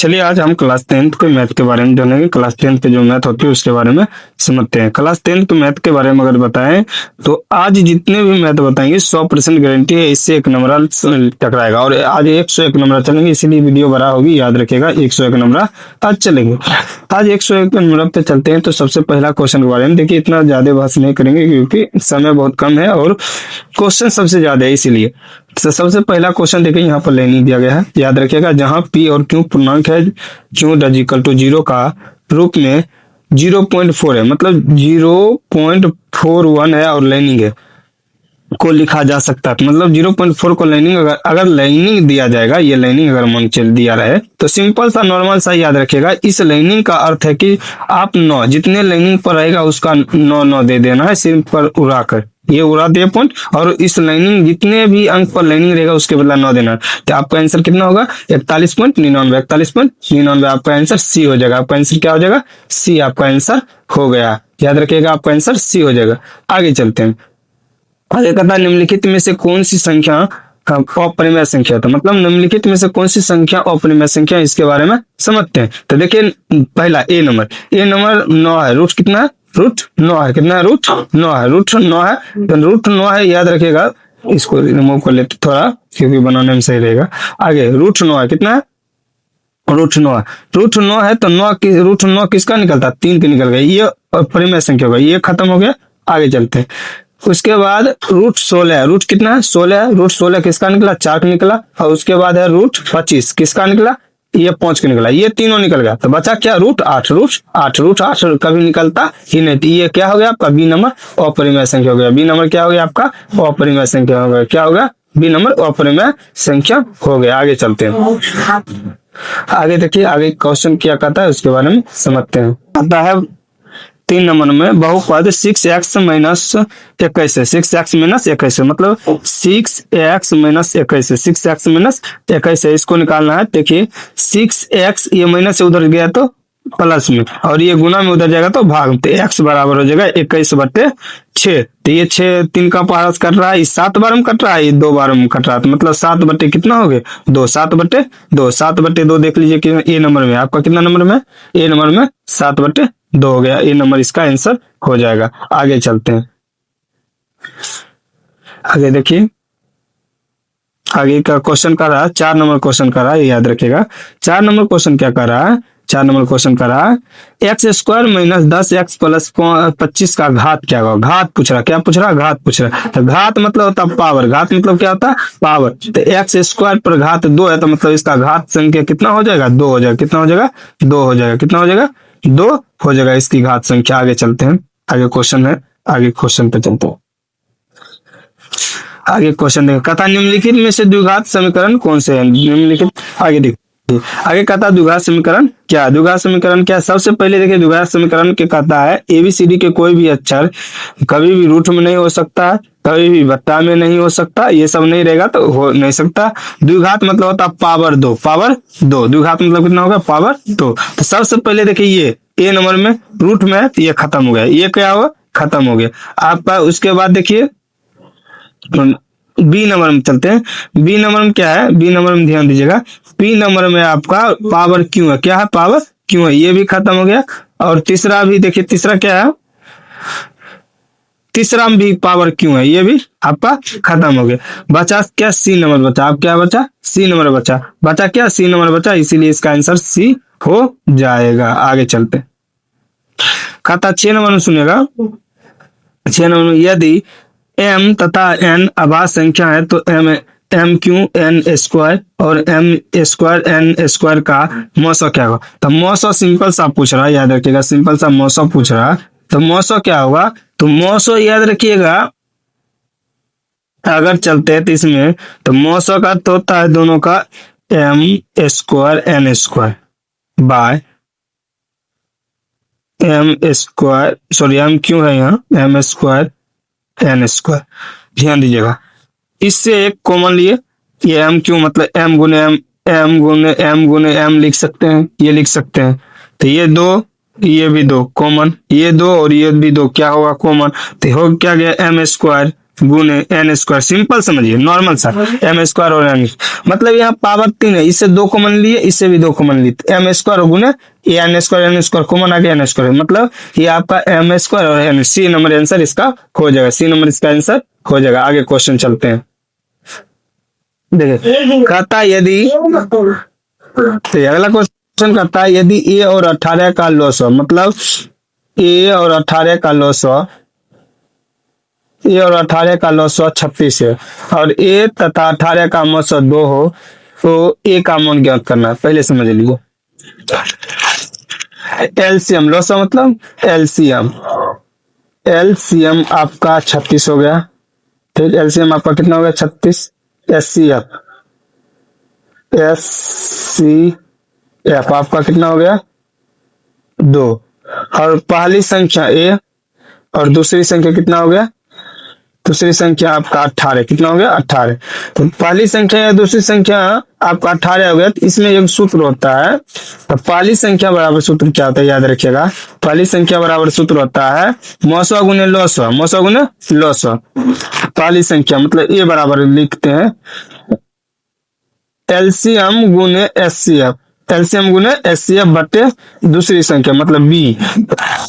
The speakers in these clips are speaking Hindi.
चलिए आज हम क्लास 10th के मैथ के बारे में जानेंगे। क्लास 10th के जो मैथ होती है उसके बारे में समझते हैं। क्लास 10th के मैथ के बारे में अगर बताएं तो आज जितने भी मैथ बताएंगे 100% गारंटी है इससे एक नंबर टकराएगा। और आज 101 नंबर चलेंगे, इसीलिए वीडियो बड़ा होगी, याद रखिएगा 101 नंबर आज चलेंगे। आज 101 नंबर पे चलते हैं। तो सबसे पहला क्वेश्चन के बारे में देखिए, इतना ज्यादा बहस नहीं करेंगे क्योंकि समय बहुत कम है और क्वेश्चन सबसे ज्यादा है, इसीलिए। तो सबसे पहला क्वेश्चन देखिए, यहाँ पर लाइनिंग दिया गया है, याद रखिएगा। जहां पी और क्यू पूर्णांक है, क्यू डज इक्वल टू 0 का रूप में 0.4 है, मतलब 0.41 है और लाइनिंग है को लिखा जा सकता है। मतलब 0.4 को लाइनिंग अगर लाइनिंग दिया जाएगा, ये लाइनिंग अगर मान चल दिया रहे तो सिंपल सा नॉर्मल सा याद रखिएगा। इस लाइनिंग का अर्थ है कि आप 9 जितने लाइनिंग पर रहेगा उसका 9 दे देना है, सिर्फ पर उड़ा कर ये उड़ा दिया पॉइंट, और इस लाइनिंग जितने भी अंक पर लाइनिंग रहेगा उसके बदला 9 देना। तो आपका आंसर कितना होगा? 41.99। 41.99 आपका आंसर सी हो जाएगा। आपका आंसर क्या हो जाएगा? सी आपका आंसर हो गया। याद रखिएगा आपका आंसर सी हो जाएगा। आगे चलते हैं। आगे कहता है निम्नलिखित में से कौन सी संख्या अपरिमेय संख्या था, मतलब निम्नलिखित में से कौन सी संख्या अपरिमेय संख्या, इसके बारे में समझते हैं। तो देखिए पहला ए नंबर 9 है। रूट कितना है? रूट 9 है। कितना है? रूट 9 है। रूट 9 है तो रूट 9 है, याद रखिएगा। इसको रिमूव कर लेते थोड़ा क्योंकि बनाने में सही रहेगा। आगे रूट 9 है। कितना है? रूट 9 है। रूट 9 है तो रूट 9 किसका निकलता है? 3 का निकल गया, ये अपरिमेय संख्या होगा, ये खत्म हो गया। आगे चलते हैं। उसके बाद रूट 16 है। रूट कितना है? 16 है। रूट 16 किसका निकला? 4 का निकला। और उसके बाद है रूट 25 किसका निकला? ये 5 का निकला। ये तीनों निकल गया तो बचा क्या? रूट 8। रूट 8 कभी निकलता ही नहीं। तो ये क्या हो गया आपका? बी नंबर अपरिमेय संख्या हो गया। बी नंबर क्या हो गया आपका? अपरिमेय संख्या हो गया। क्या होगा? बी नंबर अपरिमेय संख्या हो गया। आगे चलते हैं। आगे देखिए, आगे क्वेश्चन क्या कहता है उसके बारे में समझते हैं। आता है 3 नंबर में बहुपद 6x माइनस 21 है। 6x माइनस 21 है, मतलब 6x माइनस 21 है। 6x माइनस 21 है, इसको निकालना है। देखिए 6x ये माइनस से उधर गया तो प्लस में, और ये गुना में उधर जाएगा तो भाग में। तो x बराबर हो जाएगा 21/6। तो ये 6 3 का पारस कट रहा है, इस 7 बार में कट रहा है, ये 2 बार में कट रहा है, तो मतलब 7 कितना हो गए? 2। 7/2। 7/2 देख लीजिए कि ए नंबर में आपका कितना नंबर में? ए नंबर में 7/2 हो गया। ए नंबर इसका आंसर हो जाएगा। आगे चलते हैं। आगे देखिए, आगे का क्वेश्चन कर रहा है 4 नंबर क्वेश्चन कर रहा है, याद रखिएगा। 4 नंबर क्वेश्चन क्या कर रहा है? 4 नंबर क्वेश्चन कर रहा है x² माइनस 10x प्लस 25 का घात क्या होगा? घात पूछ रहा। क्या पूछ रहा? घात पूछ रहा। तो घात मतलब होता है पावर। घात मतलब क्या होता है? पावर। तो x² पर घात 2 है तो मतलब इसका घात संख्या कितना हो जाएगा? 2 हो जाएगा। कितना हो जाएगा? 2 हो जाएगा। कितना हो जाएगा? 2 हो जाएगा इसकी घात संख्या। आगे चलते हैं। आगे क्वेश्चन है, आगे क्वेश्चन पे चलते हैं। आगे क्वेश्चन देखो, कथा निम्नलिखित में से द्विघात समीकरण कौन से है? निम्नलिखित आगे देखिए, आगे कहता है द्विघात समीकरण क्या? द्विघात समीकरण क्या? सबसे पहले देखिए द्विघात समीकरण के कहता है ABCD के कोई भी अक्षर कभी भी रूट में नहीं हो सकता, कभी भी बट्टा में नहीं हो सकता, ये सब नहीं रहेगा तो हो नहीं सकता। द्विघात मतलब होता है पावर 2। पावर 2 द्विघात मतलब कितना होगा? पावर 2। तो सबसे पहले देखिए ये ए नंबर में रूट में तो ये खत्म हो गया, ये क्या हुआ? खत्म हो गया आपका। उसके बाद देखिए बी नंबर में चलते हैं। बी नंबर में क्या है? बी नंबर में ध्यान दीजिएगा। बी नंबर में आपका पावर क्यों है? क्या है? पावर क्यों है, ये भी खत्म हो गया। और तीसरा भी देखिए, तीसरा क्या है? तीसरा में भी पावर क्यों है, ये भी आपका खत्म हो गया। बचा क्या? सी नंबर बचा। अब क्या बचा? सी नंबर बचा। बचा क्या? सी नंबर बचा, इसीलिए इसका आंसर सी हो जाएगा। आगे चलते हैं। खाता 6 नंबर में सुनेगा। 6 नंबर में यदि m तथा n अभाज्य संख्या है तो m(q)n² और m² का मौसा क्या होगा? तो मौसा सिंपल सा पूछ रहा है, याद रखिएगा। सिंपल सा मौसा पूछ रहा है तो मौसा क्या होगा? तो मौसा याद रखिएगा, अगर चलते हैं तो इसमें तो मौसा का तो होता है दोनों का m²n² bye m², sorry m क्यों है यहाँ? m²n²। ध्यान दीजिएगा, इससे एक कॉमन लिए, ये m क्यों मतलब m गुने m लिख सकते हैं, ये लिख सकते हैं। तो ये 2, ये भी 2 कॉमन, ये 2 और ये भी 2 क्या होगा? कॉमन। तो हो क्या गया? m² गुने एन स्क्वायर, सिंपल समझिए, नॉर्मल सा, एम स्क्वायर और एन, मतलब यहाँ पावर 3 है, इससे 2 कॉमन लिए, इससे भी 2 कॉमन लिए, एम स्क्वायर गुने ये एन स्क्वायर कॉमन आ गया, एन स्क्वायर, मतलब ये आपका एम स्क्वायर और एन, सी नंबर आंसर इसका हो जाएगा, सी नंबर इसका आंसर हो जाएगा। आगे क्वेश्चन चलते हैं, देखिए कहता यदि, तो अगला क्वेश्चन कहता है यदि ए और 18 का लॉस हो, मतलब ए और 18 का लॉस हो, ए और 18 का लॉस हो 36 है, और ए तथा 18 का मौसो 2 हो, तो ए का मान ज्ञात करना है। पहले समझ लीजिए, एलसीएम लॉस मतलब एलसीएम, एलसीएम आपका 36 हो गया, ठीक, एलसीएम आपका कितना हो गया 36, एचसीएफ, एचसीएफ आपका कितना हो गया 2, और पहली संख्या ए और दूसरी संख्या कितना हो गया, दूसरी संख्या आपका 18, कितना हो गया 18, तो पहली संख्या या दूसरी संख्या आपका 18 हो गया, तो इसमें एक सूत्र होता है, तो पहली संख्या बराबर सूत्र क्या होता है याद रखिएगा, पहली संख्या बराबर सूत्र होता है मौसवा गुने लॉसवा, मौसवा गुने लॉसवा, पहली संख्या मतलब ए बराबर लिखते हैं एलसीएम गुने एचसीएफ, एलसीएम गुने एचसीएफ बटे दूसरी संख्या मतलब बी,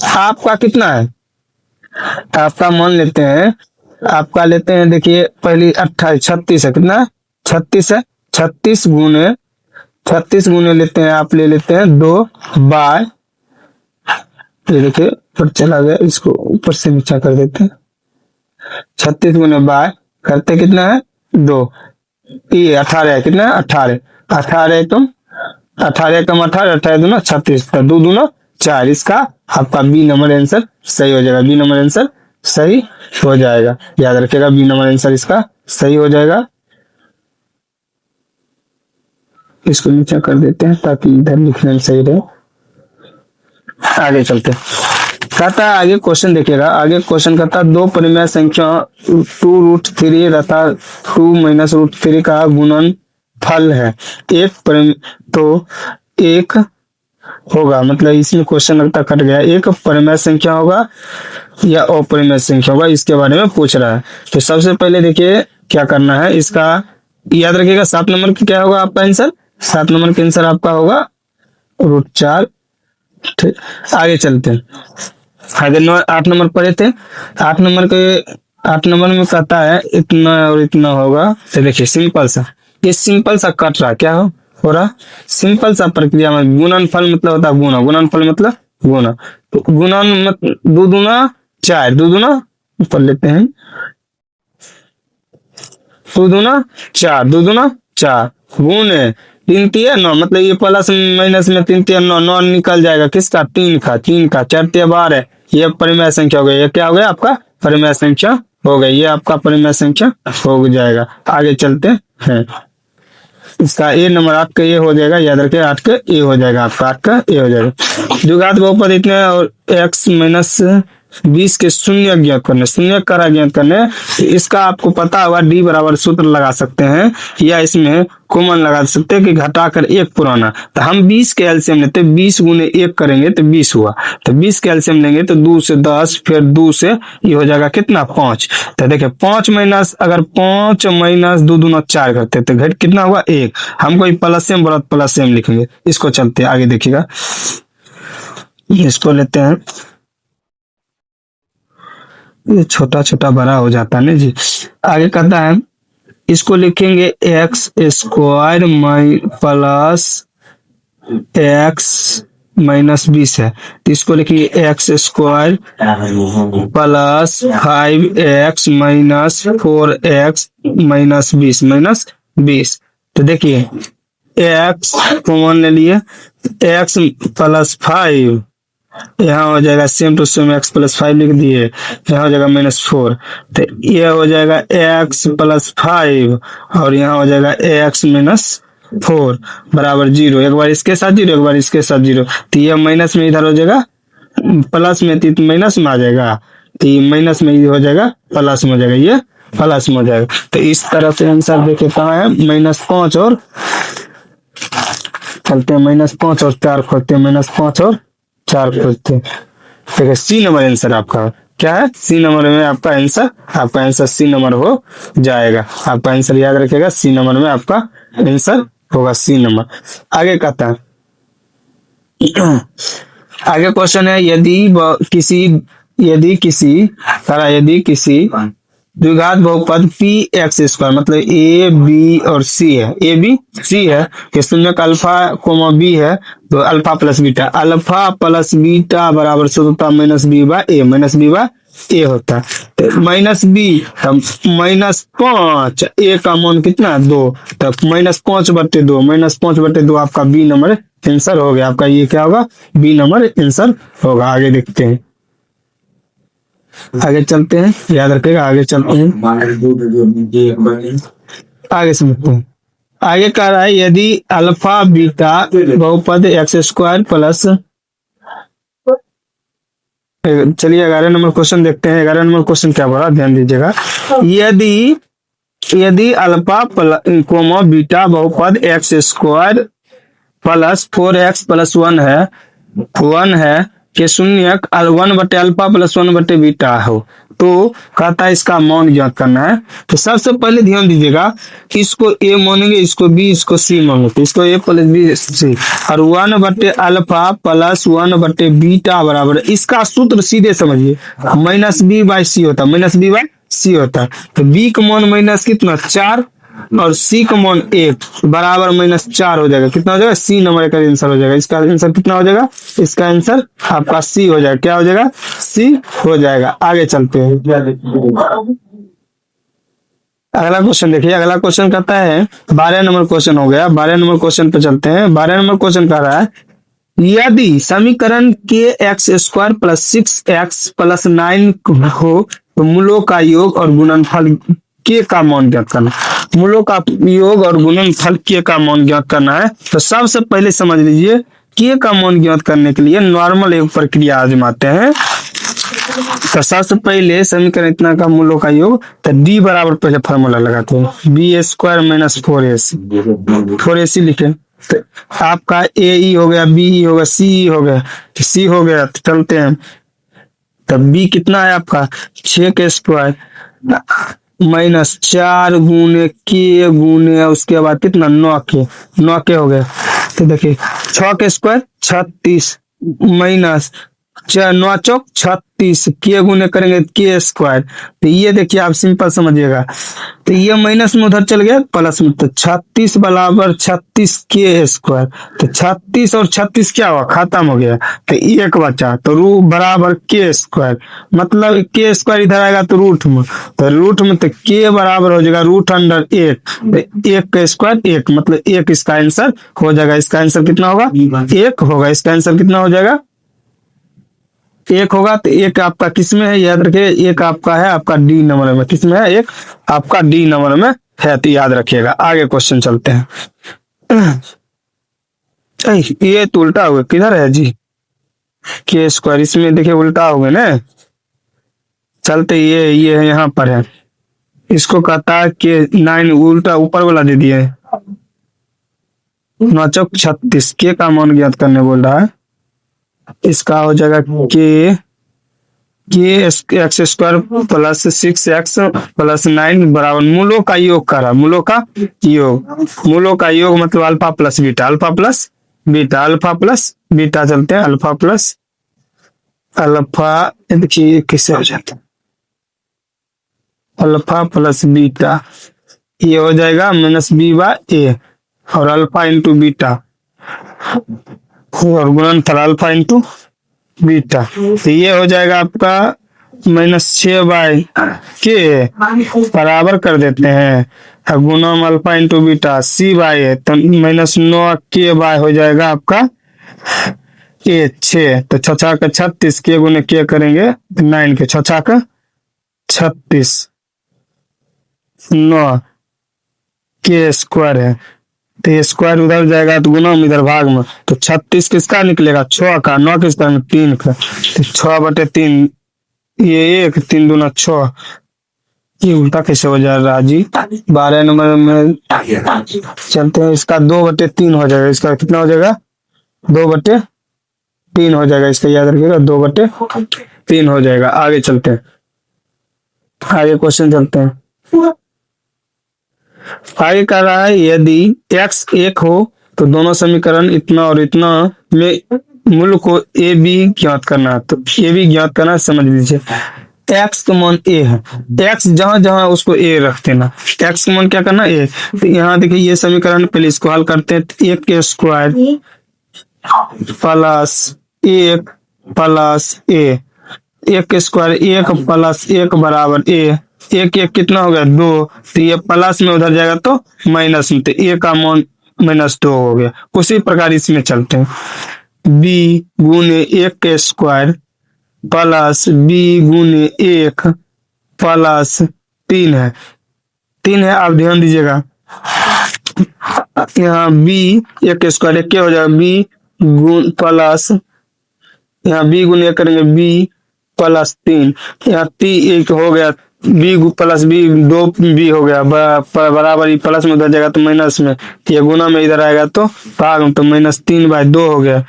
आपका कितना है, आपका मान लेते हैं, आपका लेते हैं, देखिए पहली 28 36 है, कितना 36 है, 36 गुने लेते हैं, आप ले लेते हैं 2 बाय, ये देखिए ऊपर चला गया, इसको ऊपर से नीचा कर देते हैं, 36 गुने बाय करते कितना है 2, ये 18 है, कितना है 18, 18 कम 18 कम 18, 18 दूना 36, 2 दूना 4, इसका आपका बी नंबर आंसर सही हो जाएगा, बी नंबर आंसर सही हो जाएगा, याद रखिएगा बी नंबर आंसर इसका सही हो जाएगा। इसको नीचे कर देते हैं ताकि इधर लिखने में सही रहे। आगे चलते हैं, कहता है आगे क्वेश्चन देखिएगा, आगे क्वेश्चन कहता है दो परिमेय संख्या 2√3 तथा 2 - √3 का गुणन फल है, एक तो एक होगा, मतलब इसमें क्वेश्चन लगता कट गया, एक परिमेय संख्या होगा या अपरिमेय संख्या होगा, इसके बारे में पूछ रहा है। तो सबसे पहले देखिए क्या करना है, इसका याद रखिएगा 7 नंबर की क्या होगा आपका आंसर, 7 नंबर का आंसर आपका होगा √4, ठीक। आगे चलते हैं, आगे 8 नंबर पढ़े थे, 8 नंबर में कहता है इतना और इतना होगा, तो देखिए सिंपल सा, ये सिंपल सा कट रहा, क्या हो रहा, सिंपल सा प्रक्रिया में गुणनफल मतलब होता है गुणा, गुणनफल मतलब गुणा, तो गुणन मतलब 2 दूना 4, 2 दूना ऊपर लेते हैं 2 दूना 4, 2 दूना 4 गुणे 3 तिया 9, मतलब ये प्लस माइनस में 3 तिया 9, 9 निकल जाएगा किसका 3 का, 4 तिया 12, ये परिमेय संख्या हो गई, ये क्या हो गया आपका परिमेय संख्या हो गई, ये आपका परिमेय संख्या हो जाएगा। आगे चलते हैं, इसका ए नंबर 8 का ए हो जाएगा, याद रखिए 8 का ए हो जाएगा, आपका 8 का ए हो जाएगा। द्विघात बहुपद इतने और x - 20 के शून्य ज्ञात करने, शून्य करा ज्ञात करने, तो इसका आपको पता होगा डी बराबर सूत्र लगा सकते हैं, या इसमें कॉमन लगा सकते हैं कि घटाकर 1 पुराना, तो हम 20 के एलसीएम लेते, 20 गुने 1 करेंगे तो 20 हुआ, तो 20 के एलसीएम लेंगे तो 2 से 10, फिर 2 से ये हो जाएगा कितना 5, तो देखिए 5 माइनस, अगर 5 माइनस 2 दूना 4 करते तो घट कितना हुआ 1, हमको प्लस सेम बड़ा प्लस सेम लिखेंगे, इसको चलते आगे देखिएगा, इसको लेते हैं, ये छोटा छोटा बड़ा हो जाता है ना जी। आगे कहता है इसको लिखेंगे x² प्लस x -20 है, तो इसको लिखेंगे x² प्लस 5x -4x -20 तो देखिए x कॉमन ले लिए, x प्लस 5, यहाँ हो जाएगा same to same x plus 5 लिख दिए, यहाँ हो जाएगा -4, तो ये हो जाएगा x प्लस 5 और यहाँ हो जाएगा x -4 बराबर 0, एक बार इसके साथ 0, एक बार इसके साथ 0, तो ये माइनस में इधर हो जाएगा प्लस में, तो माइनस में आ जाएगा, तो ये माइनस में हो जाएगा प्लस में हो जाएगा, ये प्लस में हो जाएगा। तो इस तरह से आंसर देखिए कहाँ है, -5 और चलते हैं, -5 और 4 खोलते हैं, -5 और 4 खोलते हैं, देखिए सी नंबर आंसर आपका क्या है, सी नंबर में आपका आंसर सी नंबर हो जाएगा। आपका आंसर याद रखेगा, सी नंबर में आपका आंसर होगा सी नंबर। आगे कहता है आगे क्वेश्चन है, यदि किसी द्विघात बहुपद पी एक्स स्क्वायर, मतलब ए बी और सी है, ए बी सी है, कि शून्य का अल्फा कोमा बी है, तो अल्फा प्लस बीटा बराबर से होता है माइनस बी होता है। तो माइनस बी, -5, ए का मान कितना 2, तो -5/2, -5/2 आपका बी नंबर आंसर हो गया। आपका ये क्या होगा, बी नंबर आंसर होगा। आगे देखते हैं, आगे चलते हैं, याद रखिएगा, आगे चलते हैं, आगे समझते हैं। आगे कह रहा है, यदि अल्फा बीटा बहुपद एक्स स्क्वायर प्लस, चलिए 11 नंबर क्वेश्चन देखते हैं। 11 नंबर क्वेश्चन क्या बोला, ध्यान दीजिएगा। यदि अल्फा कोमा बीटा बहुपद एक्स स्क्वायर प्लस 4x+1 है कि शून्य 1/अल्फा प्लस 1/बीटा हो, तो कहता है इसका मान ज्ञात करना है। तो सबसे पहले ध्यान दीजिएगा, इसको ए मानेंगे, इसको बी, इसको सी मानेंगे, तो इसको ए प्लस बी सी, और 1/अल्फा प्लस 1/बीटा बराबर, इसका सूत्र सीधे समझिए, -b/c होता है, -b/c होता है। तो बी का मान माइनस कितना 4 और सी का मान 1 बराबर -4 हो जाएगा। कितना हो जाएगा, सी नंबर का आंसर हो जाएगा। इसका आंसर कितना हो जाएगा, इसका आंसर आपका सी हो जाएगा। क्या हो जाएगा, सी हो जाएगा। आगे चलते हैं, अगला क्वेश्चन देखिए। अगला क्वेश्चन कहता है, 12 नंबर क्वेश्चन हो गया। 12 नंबर क्वेश्चन पे चलते हैं। 12 नंबर क्वेश्चन कह रहा है, यदि समीकरण के एक्स स्क्वायर प्लस 6x+9 हो, तो मूलों का योग और गुणनफल के का मान ज्ञात करना। मूलों का योग और गुणनफल के का मान ज्ञात करना है। तो सबसे पहले समझ लीजिए, के का मान ज्ञात करने के लिए नॉर्मल एक प्रक्रिया आजमाते हैं। तो सबसे पहले समीकरण इतना का मूलों का योग, तो डी बराबर पहले फार्मूला लगाते हैं, b² - 4ac लिखे। तो आपका ए हो गया, बी हो गया, सी हो गया, सी हो गया। तो चलते हैं, तब बी कितना है आपका 6 के स्क्वायर -4 गुने के गुने उसके बाद कितना 9 के हो गया। तो देखिए 6 के स्क्वायर 36 माइनस 9 चौक 36 के गुने करेंगे के स्क्वायर। तो ये देखिए आप सिंपल समझिएगा, तो ये माइनस में उधर चल गया प्लस में, तो 36 बराबर 36 के स्क्वायर। तो 36 और 36 क्या हुआ, खत्म हो गया, तो एक बचा, तो रू बराबर के स्क्वायर, मतलब के स्क्वायर इधर आएगा तो रूट में, तो के बराबर हो जाएगा √1, तो 1 का स्क्वायर 1, मतलब 1 इसका आंसर हो जाएगा। इसका आंसर कितना होगा, 1 होगा। इसका आंसर कितना हो जाएगा, 1 होगा। तो 1 आपका किस में है, याद रखिए, 1 आपका है आपका डी नंबर में, किस में है, 1 आपका डी नंबर में है, तो याद रखिएगा। आगे क्वेश्चन चलते हैं। ये तो उल्टा हुआ, किधर है जी, के स्क्वायर, इसमें देखिए उल्टा हो गया ना। चलते ये है, यहाँ पर है, इसको कहता है कि 9 उल्टा ऊपर वाला दे दिए, 9 चौक 36 के का मान ज्ञात करने बोल रहा है। इसका हो जाएगा के एक्स स्क्वायर प्लस 6x+9 बराबर मूलों का योग करा, मूलों का योग मतलब अल्फा प्लस बीटा, चलते हैं अल्फा देखिए किससे हो जाता है, अल्फा प्लस बीटा, ये हो जाएगा -b/a और अल्फा इंटू बीटा और गुणनफल अल्फा इंटू बीटा। तो ये हो जाएगा आपका -6/k बराबर कर देते हैं गुणम अल्फा इंटू बीटा c/a, तो -9k हो जाएगा आपका a 6, तो 6 का 36 के गुने के करेंगे 9 के 6 का 36 9 के स्क्वायर है, तो स्क्वायर उधर जाएगा तो गुणम इधर भाग में, तो 36 किसका निकलेगा 6 का, 9 किसका 3 का, तो 6/3, ये 1 3 दूना 6, ये उल्टा कैसे हो जा रहा जी। 12 नंबर में चलते हैं, इसका 2/3 हो जाएगा। इसका कितना हो जाएगा, 2/3 हो जाएगा। इसका याद रखिएगा 2/3 3 हो जाएगा। आगे चलते हैं, आगे क्वेश्चन चलते हैं। आगे कह रहा है यदि x 1 हो तो दोनों समीकरण इतना और इतना में मूल को ए बी ज्ञात करना है। तो ए बी ज्ञात करना है, समझ लीजिए x का मान a है, x जहां जहां उसको a रख देना, x का मान क्या करना a। तो यहाँ देखिए ये समीकरण पहले इसको हल करते हैं। 1 के स्क्वायर प्लस 1 प्लस a, 1 के स्क्वायर 1 प्लस 1 बराबर a, 1 1 कितना हो गया 2, तो ये प्लस में उधर जाएगा तो माइनस में, तो a का मान -2 हो गया। उसी प्रकार इसमें चलते हैं, b गुने 1 के स्क्वायर प्लस b गुने 1 प्लस 3 है, 3 है। आप ध्यान दीजिएगा यहाँ b 1 के स्क्वायर 1 क्या हो जाएगा, b गुण प्लस, यहाँ b गुने 1 करेंगे b प्लस 3, यहाँ 1 हो गया, b प्लस b 2b हो गया, बराबर ही प्लस में उधर जाएगा तो माइनस में, ये गुना में इधर आएगा तो भाग में, तो -3/2 हो गया।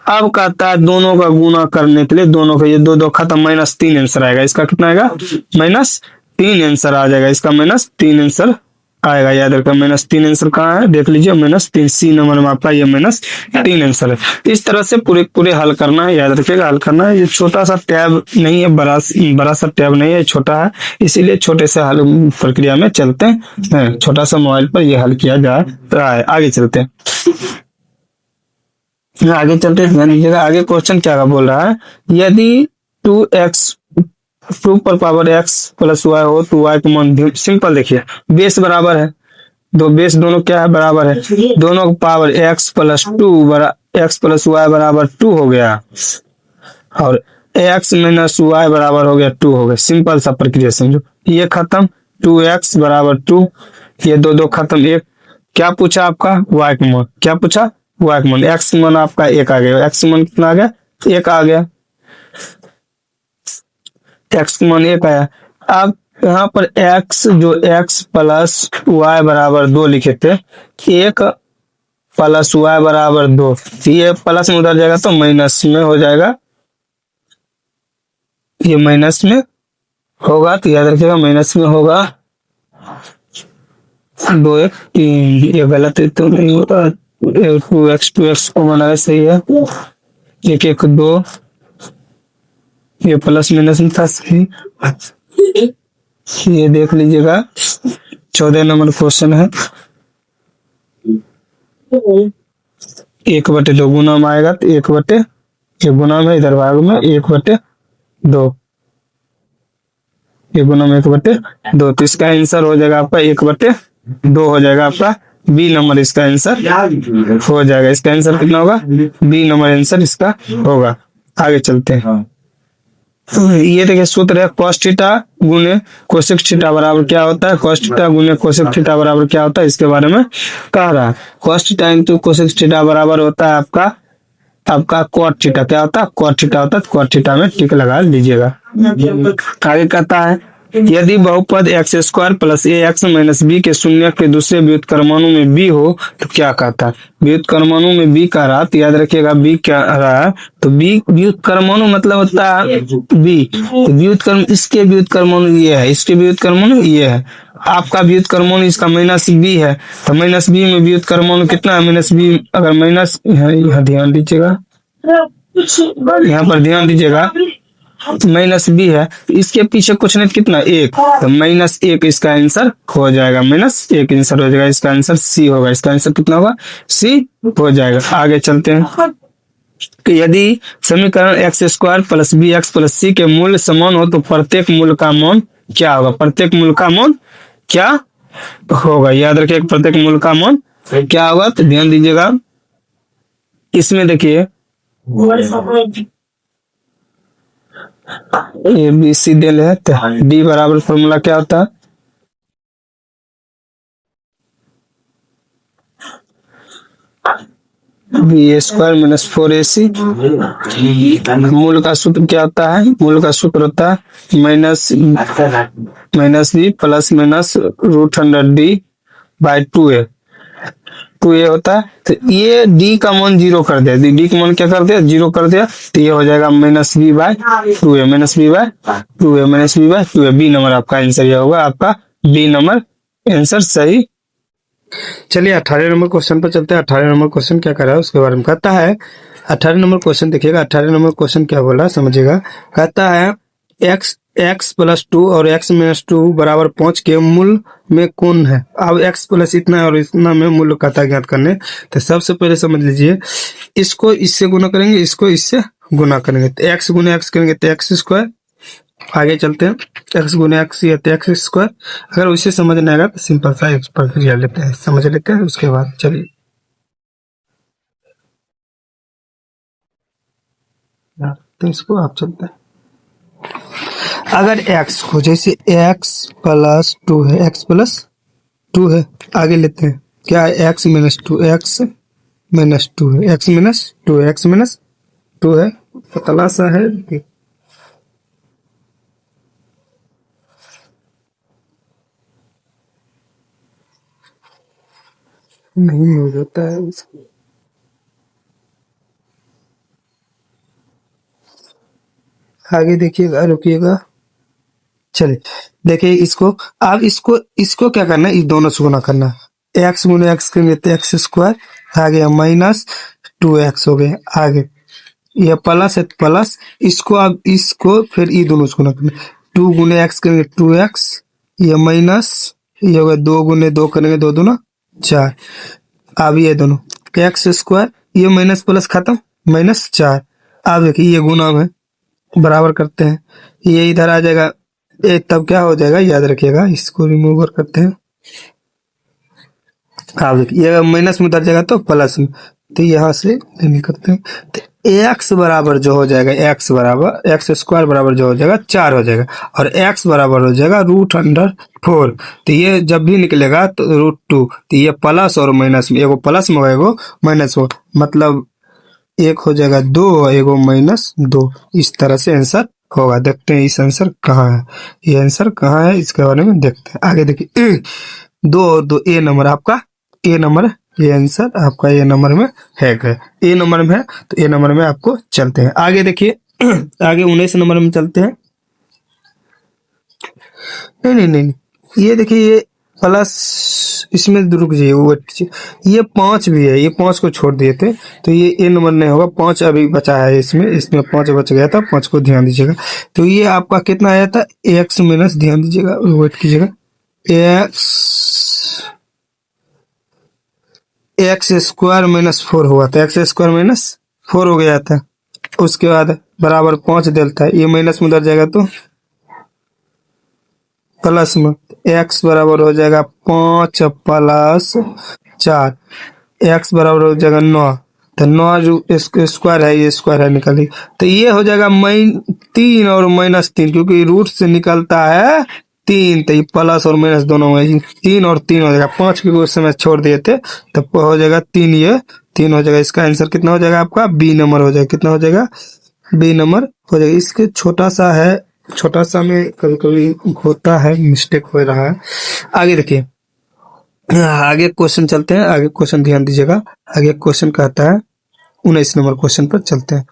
अब कहता है दोनों का गुना करने के लिए, दोनों का ये 2 2 खत्म, -3 आंसर आएगा। इसका कितना आएगा, -3 आंसर आ जाएगा, इसका -3 आंसर आएगा। याद रखा -3 आंसर कहाँ है, देख लीजिए -3 सी नंबर में आपका ये -3 आंसर है। इस तरह से पूरे हल करना है, याद रखिएगा हल करना है। ये छोटा सा टैब नहीं है, बड़ा सा टैब नहीं है, छोटा है, इसीलिए छोटे से हल प्रक्रिया में चलते हैं। छोटा सा मोबाइल पर ये हल किया जा रहा है। आगे चलते हैं, आगे चलते हैं, ध्यान दीजिएगा आगे क्वेश्चन क्या बोल रहा है। यदि 2 पर पावर x प्लस वाई हो तो y का मान, सिंपल देखिए बेस बराबर है, दो बेस दोनों क्या है, बराबर है, दोनों का power x plus 2 x plus Y बराबर 2 हो गया, और x माइनस वाई बराबर हो गया 2 हो गया। सिंपल सा प्रक्रिया समझो, ये खत्म 2x बराबर 2, ये 2 2 खत्म, एक क्या पूछा आपका, y का मान, क्या पूछा y का मान, x मान आपका 1 आ गया, x मान कितना आ गया, 1 आ गया, x मान 1 आया। अब यहाँ पर x जो x प्लस वाई बराबर 2 लिखे थे, 1 प्लस वाई बराबर 2, ये प्लस में उधर जाएगा तो माइनस में हो जाएगा, ये माइनस में होगा, तो याद रखिएगा माइनस में होगा। 2 1 3, ये गलत है तो नहीं होगा, 2x को बनाया सही है, 1 1 2, ये प्लस माइनस में था सही। ये देख लीजिएगा 14 नंबर क्वेश्चन है, 1/2 गुना में आएगा, तो 1/1 गुना में, इधर भाग में 1/2, ये गुना में 1/2, तो इसका आंसर हो जाएगा आपका 1/2 हो जाएगा आपका बी नंबर, इसका आंसर हो जाएगा। इसका आंसर कितना होगा, बी नंबर आंसर इसका होगा। आगे चलते हैं, ये देखिए सूत्र है cos थीटा गुने कोसेक थीटा बराबर क्या होता है, cos थीटा गुने कोसेक थीटा बराबर क्या होता है, इसके बारे में कह रहा है। cos theta into cosec theta बराबर होता है आपका cot थीटा, क्या होता है cot थीटा होता है, cot थीटा में टिक लगा लीजिएगा। आगे कहता है यदि बहुपद x² plus ax minus b के शून्य के दूसरे व्युत्क्रमाणु में b हो तो क्या कहता है। व्युत्क्रमाणु में b कह रहा, तो याद रखिएगा b क्या रहा है, तो b व्युत्क्रमाणु मतलब होता है b, तो व्युत्क्रम, इसके व्युत्क्रमाणु ये है, इसके व्युत्क्रमाणु ये है, आपका व्युत्क्रमाणु इसका -b है, तो -b में व्युत्क्रमाणु कितना है, -b, अगर माइनस, यहाँ ध्यान दीजिएगा, यहाँ पर ध्यान दीजिएगा, -b है, इसके पीछे कुछ नहीं, कितना 1, तो -1 इसका आंसर हो जाएगा, -1 आंसर हो जाएगा, इसका आंसर सी होगा, इसका आंसर कितना होगा, सी हो जाएगा। आगे चलते हैं, कि यदि समीकरण x² plus bx plus c के मूल्य समान हो तो प्रत्येक मूल का मान क्या होगा, प्रत्येक मूल का मान क्या होगा, याद रखिए प्रत्येक मूल का मान क्या होगा। तो ध्यान दीजिएगा इसमें देखिए ए बी सी डेल है, तो डी बराबर फॉर्मूला क्या होता है, b² - 4ac। मूल का सूत्र क्या होता है, मूल का सूत्र होता है -b plus minus √100d/2a। 2a होता है। तो ये d का मान जीरो कर दिया, d का मान क्या कर दिया, जीरो कर दिया। तो ये हो जाएगा minus B by 2a, minus B by 2a, minus B by 2a। B number आपका आंसर ये होगा, आपका बी नंबर आंसर सही। चलिए 18 नंबर क्वेश्चन पर चलते हैं। 18 नंबर क्वेश्चन क्या कर रहा है उसके बारे में कहता है। 18 नंबर क्वेश्चन देखिएगा, 18 नंबर क्वेश्चन क्या बोला समझिएगा। कहता है x प्लस 2 और x माइनस 2 बराबर 5 के मूल में कौन है। अब x प्लस इतना और इतना में मूल्य कहता है ज्ञात करने। तो सबसे पहले समझ लीजिए, इसको इससे गुना करेंगे, इसको इससे गुना करेंगे। तो x गुना x करेंगे तो एक्स स्क्वायर। आगे चलते हैं, एक्स गुना एक्स या तो एक्स स्क्वायर। अगर उसे समझ नहीं आएगा तो सिंपल सा एक प्रक्रिया लेते हैं, समझ लेते हैं, उसके बाद चलिए तो इसको आप चलते हैं। अगर x को जैसे x प्लस 2 है, x प्लस 2 है, आगे लेते हैं क्या है, x माइनस 2, x माइनस 2 है, x माइनस 2 है, x माइनस 2 है, पतला सा है। नहीं हो जाता है इसको, आगे देखिएगा, रुकिएगा। चलिए देखिए इसको, अब इसको इसको क्या करना है, इस दोनों से गुना करना है। एक्स गुना एक्स करेंगे तो एक्स स्क्वायर आ गया, माइनस 2x हो गया। आगे ये प्लस है तो प्लस, इसको अब इसको फिर ये दोनों से गुना करना। 2 गुना एक्स करेंगे 2x, ये माइनस, ये होगा 2 गुने 2 करेंगे 2 दूना 4। अब ये दोनों एक्स स्क्वायर, ये माइनस प्लस खत्म, माइनस 4। अब देखिए ये गुना में बराबर करते हैं, ये इधर आ जाएगा, ये तब क्या हो जाएगा याद रखिएगा, इसको रिमूव करते हैं। आप देखिए ये माइनस में उधर जाएगा तो प्लस में, तो यहाँ से नहीं करते हैं। तो एक्स बराबर जो हो जाएगा, एक्स बराबर एक्स स्क्वायर बराबर जो हो जाएगा 4 हो जाएगा, और एक्स बराबर हो जाएगा √4। तो ये जब भी निकलेगा तो √2। तो ये प्लस और माइनस में, एगो प्लस में होगा एगो माइनस हो, मतलब एक हो जाएगा 2 और एगो माइनस 2। इस तरह से आंसर होगा। देखते हैं इस आंसर कहाँ है, ये आंसर कहाँ है इसके बारे में देखते हैं। आगे देखिए 2 और 2 ए नंबर, आपका ए नंबर, ये आंसर आपका ए नंबर में है, ए नंबर में है। तो ए नंबर में आपको चलते हैं। आगे देखिए आगे 19 नंबर में चलते हैं। नहीं नहीं नहीं, ये देखिए ये प्लस, इसमें रुक जाइए, वेट कीजिए, ये 5 भी है, ये 5 को छोड़ दिए थे तो ये ए नंबर नहीं होगा। 5 अभी बचा है इसमें, इसमें 5 बच गया था, 5 को ध्यान दीजिएगा। तो ये आपका कितना आया था, एक्स माइनस, ध्यान दीजिएगा, वेट कीजिएगा, एक्स स्क्वायर माइनस 4 हुआ था, एक्स स्क्वायर माइनस 4 हो गया था। उसके बाद बराबर 5 डेल्टा है, ये माइनस में उधर जाएगा तो प्लस में, एक्स बराबर हो जाएगा 5 प्लस 4, एक्स बराबर हो जाएगा 9। तो 9 जो स्क्वायर है, ये स्क्वायर है निकाली, तो ये हो जाएगा 3 और -3, क्योंकि रूट से निकलता है 3, तो ये प्लस और माइनस दोनों में 3 और 3 हो जाएगा। 5 के उस समय छोड़ दिए थे तब हो जाएगा 3, ये 3 हो जाएगा। इसका आंसर कितना हो जाएगा आपका, बी नंबर हो जाएगा। कितना हो जाएगा, बी नंबर हो जाएगा। इसके छोटा सा है, छोटा सा में कभी कभी होता है, मिस्टेक हो रहा है। आगे देखिए, आगे क्वेश्चन चलते हैं, आगे क्वेश्चन ध्यान दीजिएगा। आगे क्वेश्चन कहता है 19 नंबर क्वेश्चन पर चलते हैं।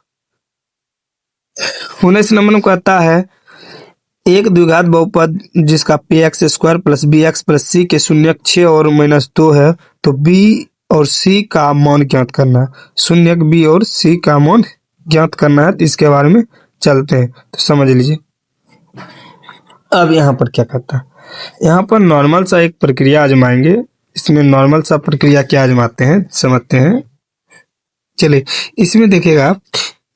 19 नंबर में कहता है एक द्विघात बहुपद जिसका P X square plus B X plus C के शून्यक 6 और -2 है, तो बी और सी का मान ज्ञात करना है। शून्यक बी और सी का मान ज्ञात करना है, तो इसके बारे में चलते हैं, तो समझ लीजिए। अब यहाँ पर क्या करता है, यहाँ पर नॉर्मल सा एक प्रक्रिया आजमाएंगे। इसमें नॉर्मल सा प्रक्रिया क्या आजमाते हैं समझते हैं। चलिए इसमें देखिएगा,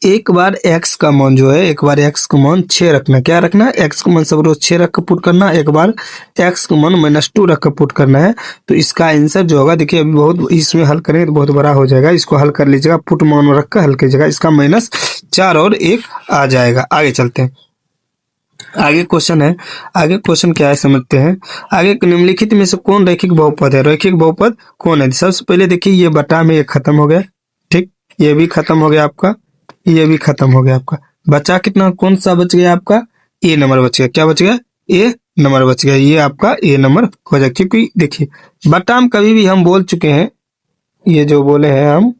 एक बार x का मान जो है, एक बार x का मान 6 रखना। क्या रखना है, x का मान सब रोज 6 रख कर पुट करना। एक बार x का मान -2 रख कर पुट करना है। तो इसका आंसर जो होगा, देखिए अभी बहुत इसमें हल करेंगे तो बहुत बड़ा हो जाएगा, इसको हल कर लीजिएगा, पुट मान रख कर हल कीजिएगा। इसका -4 और 1 आ जाएगा। आगे चलते हैं, आगे क्वेश्चन है। आगे क्वेश्चन क्या है समझते हैं। आगे निम्नलिखित में से कौन रैखिक बहुपद है, रैखिक बहुपद कौन है। सबसे पहले देखिए, ये बटा में ये खत्म हो गया, ठीक, ये भी खत्म हो गया आपका, ये भी खत्म हो गया आपका। बचा कितना, कौन सा बच गया आपका, ए नंबर बच गया। क्या बच गया, ए नंबर बच गया, ये आपका ए नंबर हो जाएगा। क्योंकि देखिए बट्टा में कभी भी हम बोल चुके हैं, ये जो बोले हैं हम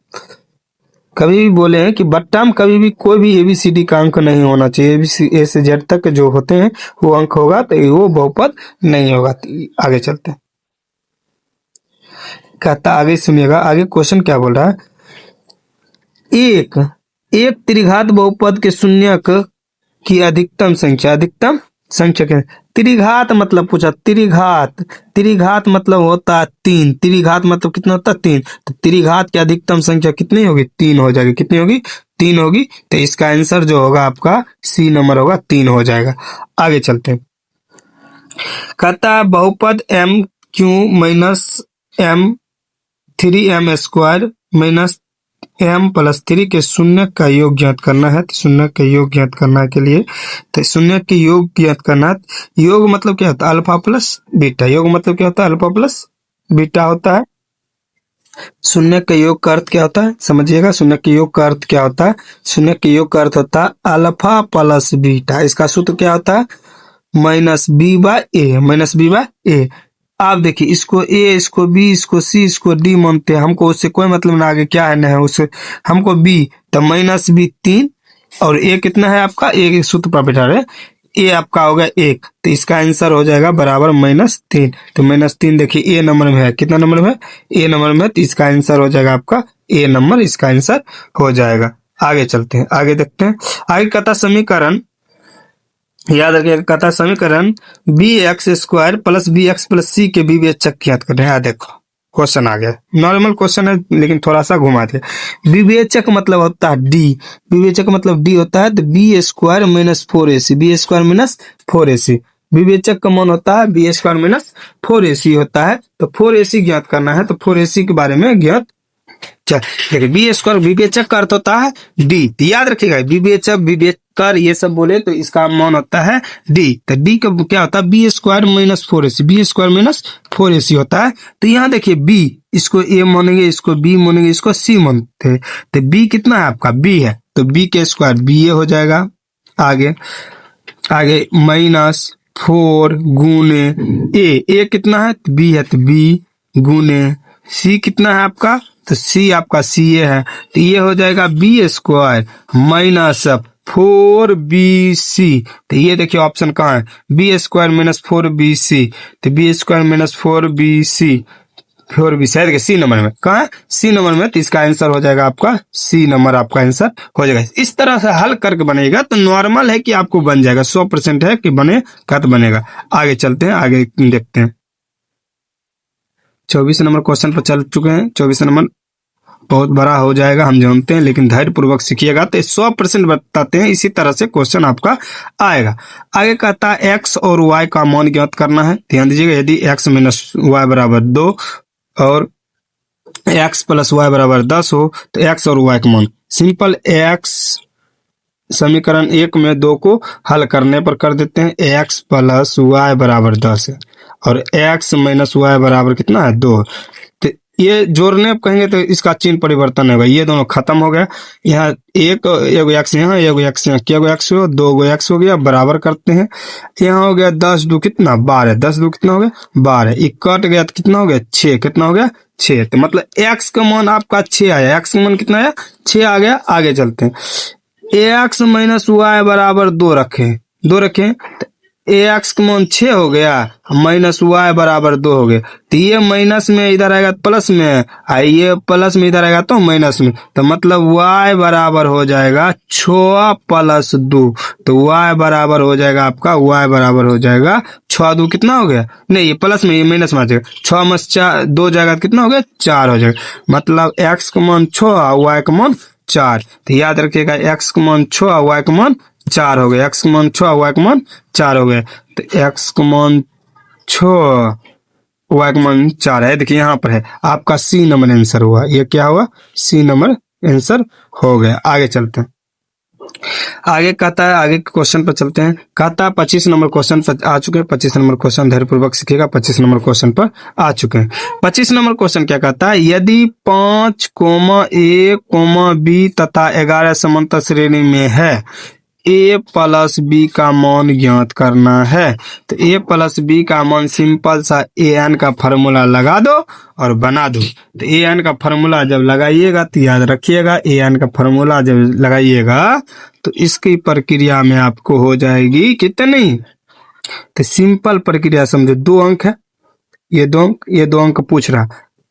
कभी भी बोले हैं कि बट्टा में कभी भी कोई भी एबीसीडी का अंक नहीं होना चाहिए। ए से जेड तक जो होते हैं वो अंक होगा, तो वो बहुपद नहीं होगा। आगे चलते हैं, कहता आगे सुनिएगा, आगे क्वेश्चन क्या बोल रहा है। एक त्रिघात बहुपद के शून्यक की अधिकतम संख्या के त्रिघात मतलब पूछा, त्रिघात मतलब होता है 3, त्रिघात मतलब कितना होता है 3, तो त्रिघात की अधिकतम संख्या कितनी होगी 3 हो जाएगी। कितनी होगी 3 होगी, तो इसका आंसर जो होगा आपका सी नंबर होगा 3 हो जाएगा। आगे चलते हैं, कहता बहुपद M Q minus M 3m square minus m plus 3 के शून्य का योग ज्ञात करना है। तो शून्य का योग ज्ञात करने के लिए, तो शून्य के योग ज्ञात करना है। योग मतलब क्या होता है अल्फा प्लस बीटा, योग मतलब क्या होता है अल्फा प्लस बीटा होता है। शून्य के योग का अर्थ क्या होता है समझिएगा, शून्य के योग का अर्थ क्या होता है, शून्य के योग का अर्थ होता है अल्फा प्लस बीटा। इसका सूत्र क्या होता है माइनस बी बाय ए। आप देखिए इसको ए, इसको बी, इसको सी, इसको डी मानते हैं, हमको उससे कोई मतलब ना, आगे क्या है ना है उससे, हमको बी, तो माइनस बी 3 और ए कितना है आपका, ए सूत्र पर बैठा रहे, ए आपका होगा 1, तो इसका आंसर हो जाएगा बराबर -3। तो -3 देखिए ए नंबर में है, कितना नंबर में है ए नंबर में, तो इसका आंसर हो जाएगा आपका ए नंबर, इसका आंसर हो जाएगा। आगे चलते हैं, आगे देखते हैं। आगे कहता समीकरण, याद रखिएगा, कहता समीकरण B X square plus B X plus C के विवेचक ज्ञात करें। यहाँ देखो क्वेश्चन आ गया, नॉर्मल क्वेश्चन है लेकिन थोड़ा सा घुमा दे। विवेचक मतलब होता है डी, विवेचक मतलब डी होता है, तो B square minus 4ac, B square minus 4ac, विवेचक का मान होता है बी स्क्वायर माइनस 4ac होता है। तो 4ac ज्ञात करना है, तो 4ac के बारे में ज्ञात, देखिए बी स्क्वायर विवेचक का अर्थ होता है डी, तो याद रखिएगा विवेचक विवेचकर ये सब बोले तो इसका मान होता है डी। तो डी का क्या होता है B square minus 4ac, B square minus 4ac होता है। तो यहाँ देखिए बी, इसको ए मानेंगे, इसको बी मानेंगे, इसको सी मानते हैं, तो बी कितना है आपका बी है, तो बी के स्क्वायर बी ए हो जाएगा। आगे -4 गुने ए कितना है बी है, तो बी गुने सी कितना है आपका, तो सी आपका सी ए है, तो ये हो जाएगा बी स्क्वायर माइनस 4bc। तो ये देखिए ऑप्शन कहाँ है, बी स्क्वायर माइनस 4bc, तो बी स्क्वायर माइनस 4bc है सी नंबर में, कहाँ है सी नंबर में, तो इसका आंसर हो जाएगा आपका सी नंबर, आपका आंसर हो जाएगा। इस तरह से हल करके बनेगा तो नॉर्मल है कि आपको बन जाएगा, 100% है कि बनेगा तो बनेगा। आगे चलते हैं, आगे देखते हैं। 24 नंबर क्वेश्चन पर चल चुके हैं। 24 नंबर बहुत बड़ा हो जाएगा हम जानते हैं, लेकिन धैर्य पूर्वक सीखिएगा तो 100% बताते हैं, इसी तरह से क्वेश्चन आपका आएगा। आगे कहता है x और y का मान ज्ञात करना है। ध्यान दीजिएगा, यदि x माइनस वाई बराबर 2 और x प्लस वाई बराबर 10 हो तो x और y का मान, सिंपल x समीकरण 1 में 2 को हल करने पर कर देते हैं, x प्लस वाई बराबर 10 है और x माइनस वाई बराबर कितना है 2। तो ये जोड़ने कहेंगे तो इसका चिन्ह परिवर्तन होगा, ये दोनों खत्म हो गया, यहाँ एगो एक्स यहाँ, एगो एक्स यहाँ, क्या एक्स हो 2 एक्स हो गया, बराबर करते हैं, यहाँ हो गया 10 2 कितना 12, 10 2 कितना हो गया 12, ये कट गया तो कितना हो गया 6, कितना हो गया 6, तो मतलब x का मान आपका 6 आया, x का मान कितना आया 6 आ गया। आगे चलते हैं, x माइनस वाई बराबर 2 रखें, एक्स का मान 6 हो गया, माइनस वाई बराबर 2 हो गया, तो ये माइनस में इधर आएगा प्लस में, ये प्लस में इधर आएगा तो माइनस में, तो मतलब y बराबर हो जाएगा 6 प्लस 2, तो y बराबर हो जाएगा आपका, y बराबर हो जाएगा 6 2 कितना हो गया, नहीं ये प्लस में, ये माइनस में आ जाएगा, 6 में 4 2 जाएगा कितना हो गया 4 हो जाएगा, मतलब x का मान 6 y का मान 4। तो याद रखिएगा x का मान 6 y का मान 4 हो गया, x का मान 6 y का मान 4 हो गया, तो x का मान 6 y का मान 4 है। देखिए यहाँ पर है आपका सी नंबर आंसर हुआ, ये क्या हुआ सी नंबर आंसर हो गया। आगे चलते हैं, आगे कहता है, आगे क्वेश्चन पर चलते हैं। कहता है 25 नंबर क्वेश्चन पर आ चुके हैं, 25 नंबर क्वेश्चन धैर्यपूर्वक सीखिएगा, 25 नंबर क्वेश्चन पर आ चुके हैं। 25 नंबर क्वेश्चन क्या कहता है, यदि 5, A, B तथा 11 समांतर श्रेणी में है, ए प्लस बी का मान ज्ञात करना है। तो ए प्लस बी का मान सिंपल सा ए एन का फार्मूला लगा दो और बना दो। तो ए एन का फार्मूला जब लगाइएगा तो याद रखिएगा, ए एन का फार्मूला जब लगाइएगा तो इसकी प्रक्रिया में आपको हो जाएगी कितनी। तो सिंपल प्रक्रिया समझो, 2 अंक है, ये 2 अंक पूछ रहा,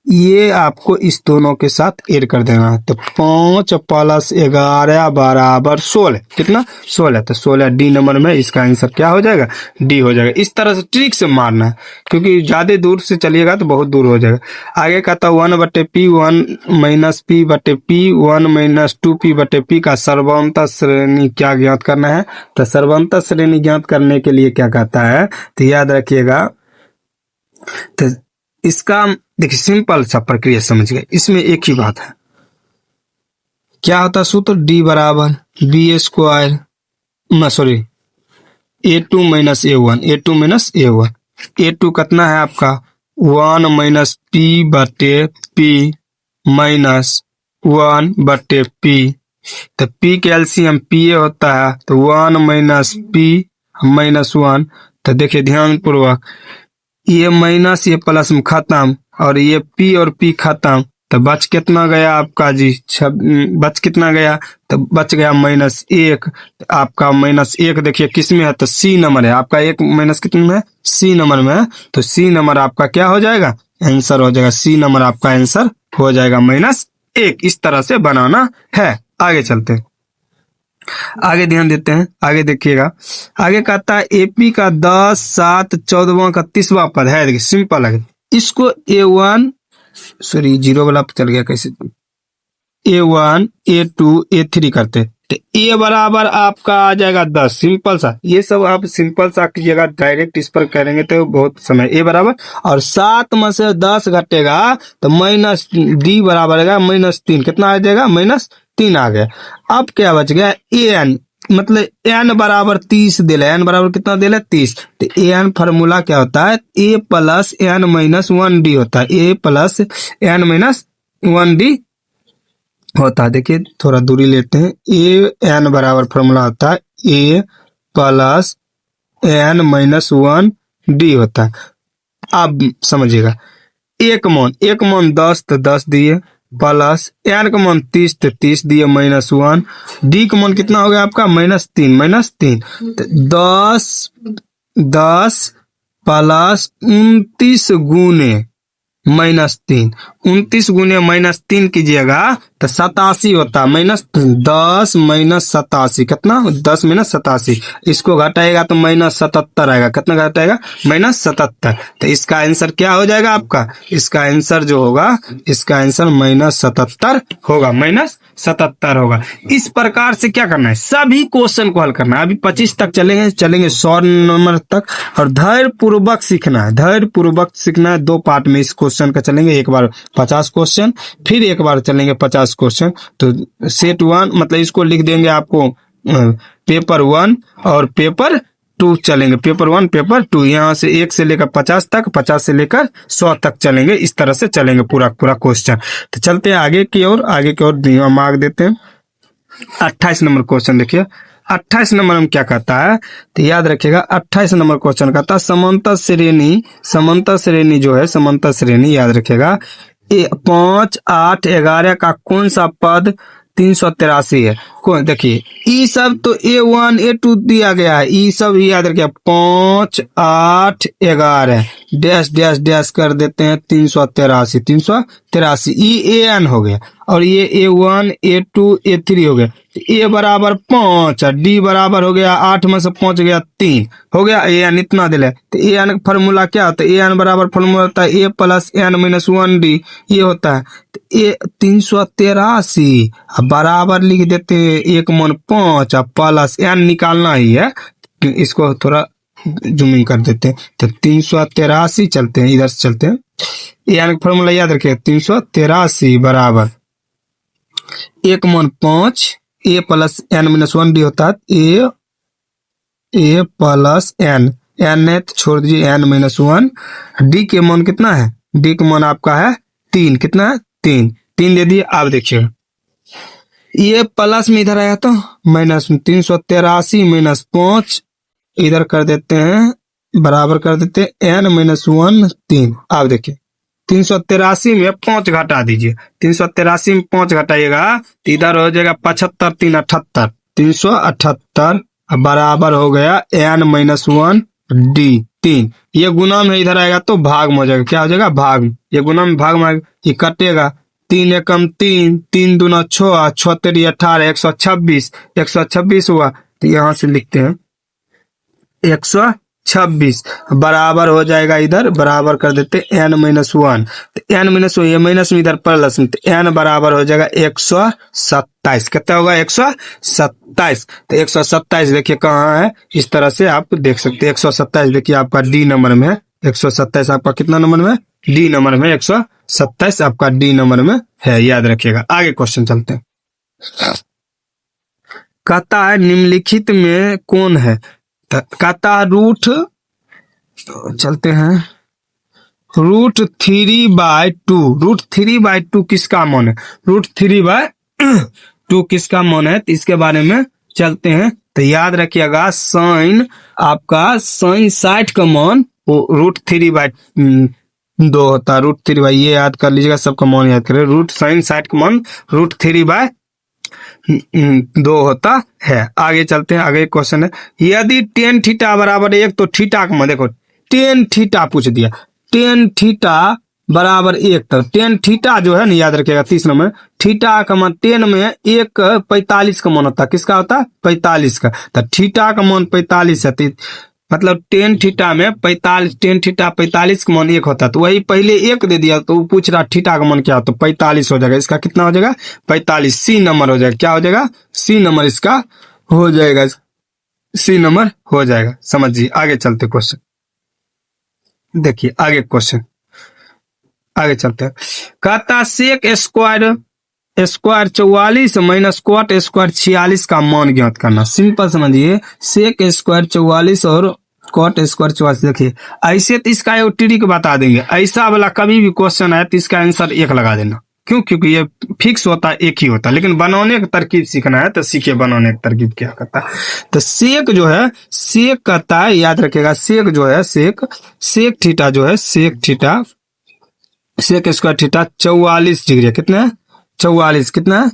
ये आपको इस दोनों के साथ ऐड कर देना है। तो 5 + 11 बराबर 16, कितना 16। तो 16 डी नंबर में इसका आंसर क्या हो जाएगा, डी हो जाएगा। इस तरह से ट्रिक से मारना है, क्योंकि ज्यादा दूर से चलिएगा तो बहुत दूर हो जाएगा। आगे कहता 1/p 1 - p/p 1 - 2p/p का सर्वंतर श्रेणी क्या ज्ञात करना है। तो सर्वंतर श्रेणी ज्ञात करने के लिए क्या कहता है, तो याद रखिएगा। तो इसका देखिए सिंपल सा प्रक्रिया समझ गए, इसमें एक ही बात है, क्या होता है सूत्र, डी बराबर b² a2 - a1, a2 - a1, a2 कितना है आपका 1 - p/p - 1/p। तो p के एलसीएम pa होता है, तो 1 - p - 1। तो देखिए ध्यान पूर्वक, ये माइनस ये प्लस में खत्म और ये p और p खत्म, तो बच कितना गया आपका जी, बच कितना गया, तो बच गया -1। आपका -1 देखिए किस में है, तो सी नंबर है आपका, 1 माइनस कितने में है, सी नंबर में है। तो सी नंबर आपका क्या हो जाएगा, आंसर हो जाएगा, सी नंबर आपका आंसर हो जाएगा -1। इस तरह से बनाना है। आगे चलते हैं, आगे ध्यान देते हैं, आगे देखिएगा। आगे कहता है एपी का 10, 7, 14वां का 30वां पद है। देखिए सिंपल है, इसको A1 0 वाला चल गया कैसे, A1 A2 A3 करते, तो ए बराबर आपका आ जाएगा 10। सिंपल सा, ये सब आप सिंपल सा कीजिएगा, डायरेक्ट इस पर करेंगे तो बहुत समय। ए बराबर और 7 में से 10 घटेगा तो माइनस डी बराबर आएगा -3, कितना आ जाएगा -3 आ गया। अब क्या बच गया, ए एन, मतलब एन बराबर 30 दिला, एन बराबर कितना दिला 30। तो ए एन फार्मूला क्या होता है, ए प्लस एन माइनस 1 डी होता है, ए प्लस एन माइनस 1 डी होता है। देखिए थोड़ा दूरी लेते हैं, ए एन बराबर फार्मूला होता है ए प्लस एन माइनस 1 डी होता है। अब समझिएगा, एक मान 10 तो 10 दिए, प्लस एन का मान 30 तो 30 दिए -1, डी का मान कितना हो गया आपका -3 तो 10 प्लस 29 गुने -3, 29 गुने -3 कीजिएगा तो 87 होता है, -10 -87 कितना 10 -87, इसको घटाएगा तो -77 आएगा, कितना घटाएगा -77। तो इसका आंसर क्या हो जाएगा आपका, इसका आंसर जो होगा, इसका आंसर -77 होगा, -77 होगा। इस प्रकार से क्या करना है, सभी क्वेश्चन को हल करना है। अभी 25 तक चलेंगे 100 नंबर तक, और धैर्य पूर्वक सीखना है, धैर्य पूर्वक सीखना है। 2 पार्ट में इस क्वेश्चन का चलेंगे, एक बार 50 क्वेश्चन, फिर एक बार चलेंगे 50 क्वेश्चन। तो सेट 1 मतलब इसको लिख देंगे आपको पेपर 1 और पेपर 2 चलेंगे, पेपर 1 पेपर 2, यहाँ से 1 से लेकर 50 तक, 50 से लेकर 100 तक चलेंगे। इस तरह से चलेंगे पूरा क्वेश्चन। तो चलते हैं आगे की ओर, मार्क देते हैं। 28 नंबर क्वेश्चन देखिए, 28 नंबर में क्या कहता है, तो याद रखिएगा 28 नंबर क्वेश्चन कहता है समांतर श्रेणी जो है, समांतर श्रेणी याद रखिएगा, 5, 8, 11 का कौन सा पद 383 है। कौन, देखिए ई सब तो A1 A2 दिया गया है, ई सब याद रखिए 5, 8, 11 डैश डैश डैश कर देते हैं 383 ई AN हो गया, और ये A1 A2 A3 हो गया। ए बराबर 5 और डी बराबर हो गया 8 में से 5 गया 3 हो गया, ए एन इतना दिला। तो ए एन फार्मूला क्या होता है, ए एन बराबर फार्मूला होता है ए प्लस एन माइनस 1 डी, ये होता है। तो ए 383 बराबर लिख देते हैं 1 मन 5 और प्लस एन निकालना ही है, इसको थोड़ा जूमिंग कर देते हैं। तो 383 चलते हैं, इधर से चलते हैं, ए एन फार्मूला याद रखिए 383 बराबर 1 मन 5 ए प्लस एन माइनस 1 डी होता है, ए प्लस एन है तो छोड़ दीजिए एन माइनस 1, डी के मान कितना है, डी का मान आपका है 3, कितना है 3 दे दिए। आप देखिए ये प्लस में इधर आया तो माइनस में 383 माइनस 5 इधर कर देते हैं, बराबर कर देते हैं n माइनस 1 3। आप देखिए 383 में 5 घटा दीजिए, 383 में 5 घटाइएगा तो इधर हो जाएगा 75 3 78, 378 बराबर हो गया n माइनस 1 d 3। ये गुना में इधर आएगा तो भाग में हो जाएगा, क्या हो जाएगा भाग में, ये गुना में भाग में ये कटेगा, 3 एकम 3, 3 दूना 6, 6 तेरी 18, 126, 126 हुआ तो यहाँ से लिखते हैं 126 बराबर हो जाएगा, इधर बराबर कर देते n माइनस 1, तो n माइनस ये माइनस में इधर प्लस में, तो n बराबर हो जाएगा 127। कितना होगा 127, तो 127 देखिए कहाँ है, इस तरह से आप देख सकते हैं 127 देखिए आपका डी नंबर में है, 127 आपका कितना नंबर में, डी नंबर में, 127 आपका डी नंबर में है, याद रखिएगा। आगे क्वेश्चन चलते हैं। कहता है निम्नलिखित में कौन है, कहता रूट, चलते हैं √3/2, √3/2 किसका मान है, √3/2 किसका मान है, तो इसके बारे में चलते हैं। तो याद रखिएगा साइन आपका साइन 60 का मान वो √3/2 होता है, √3 ये याद कर लीजिएगा, सबका मान याद करें, रूट साइन 60 का मान √3/2 होता है। आगे चलते हैं, आगे क्वेश्चन है, यदि tan थीटा बराबर 1 तो थीटा का मान देखो, tan थीटा पूछ दिया, tan थीटा बराबर 1, तो tan थीटा जो है ना याद रखिएगा 30 नंबर, थीटा का मान tan में 1/45 का मान होता है, किसका होता है 45 का, तो थीटा का मान 45 है, मतलब tan थीटा में 45, tan थीटा 45 का मान 1 होता है, तो वही पहले 1 दे दिया तो वो पूछ रहा थीटा का मान क्या हो, तो 45 हो जाएगा, इसका कितना हो जाएगा 45, सी नंबर हो जाएगा, क्या हो जाएगा सी नंबर इसका हो जाएगा, सी नंबर हो जाएगा, समझिए। आगे चलते क्वेश्चन देखिए, आगे क्वेश्चन आगे चलते हैं। कहता sec square 44 minus cot square 46 का मान ज्ञात करना। सिंपल समझिए, सेक स्क्वायर 44 और कॉट स्क्वायर 44, देखिए ऐसे तो इसका एक ट्रिक बता देंगे, ऐसा वाला कभी भी क्वेश्चन है तो इसका आंसर 1 लगा देना, क्यों, क्योंकि ये फिक्स होता है, एक ही होता है, लेकिन बनाने की तरकीब सीखना है तो सीखे बनाने की तरकीब क्या करता है। तो सेक जो है, सेक कहता है, याद रखिएगा सेक जो है, सेक थीटा जो है, sec theta, sec square theta 44 degree है, कितना है 44, कितना है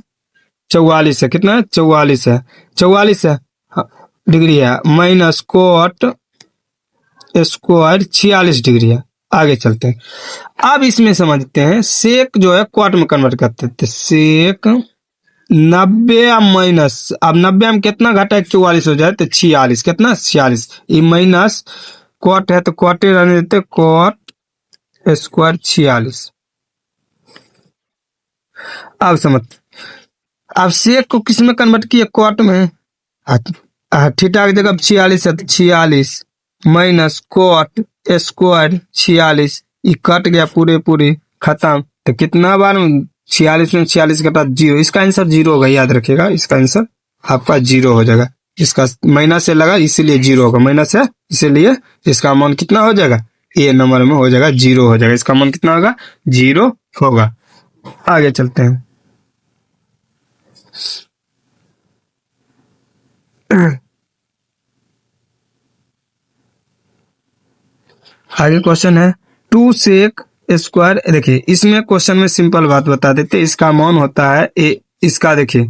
44 है, कितना है 44 है, 44 है डिग्री है, माइनस कॉट स्क्वायर 46 डिग्री है। आगे चलते हैं, अब इसमें समझते हैं सेक जो है क्वाट में कन्वर्ट करते हैं, सेक 90 माइनस, अब 90 में कितना घटा 44 हो जाए तो 46, कितना 46, ये माइनस क्वाट है तो क्वाटे रहने देते, क्वाट स्क्वायर 46। अब समझ, अब सेक को किस में कन्वर्ट किया क्वाट में, थीटा की जगह 46 है तो 46 माइनस कॉट स्क्वायर 46, ये कट गया पूरे खत्म, तो कितना बार 46 में 46 कटा 0, इसका आंसर 0 होगा, याद रखिएगा इसका आंसर आपका 0 हो जाएगा, इसका माइनस से लगा इसीलिए 0 होगा, माइनस है इसीलिए इसका मान कितना हो जाएगा, ए नंबर में हो जाएगा 0 हो जाएगा, इसका मान कितना होगा 0 होगा। आगे चलते हैं, आगे क्वेश्चन है 2 सेक स्क्वायर, देखिए इसमें क्वेश्चन में सिंपल बात बता देते, इसका मान होता है ए, इसका देखिए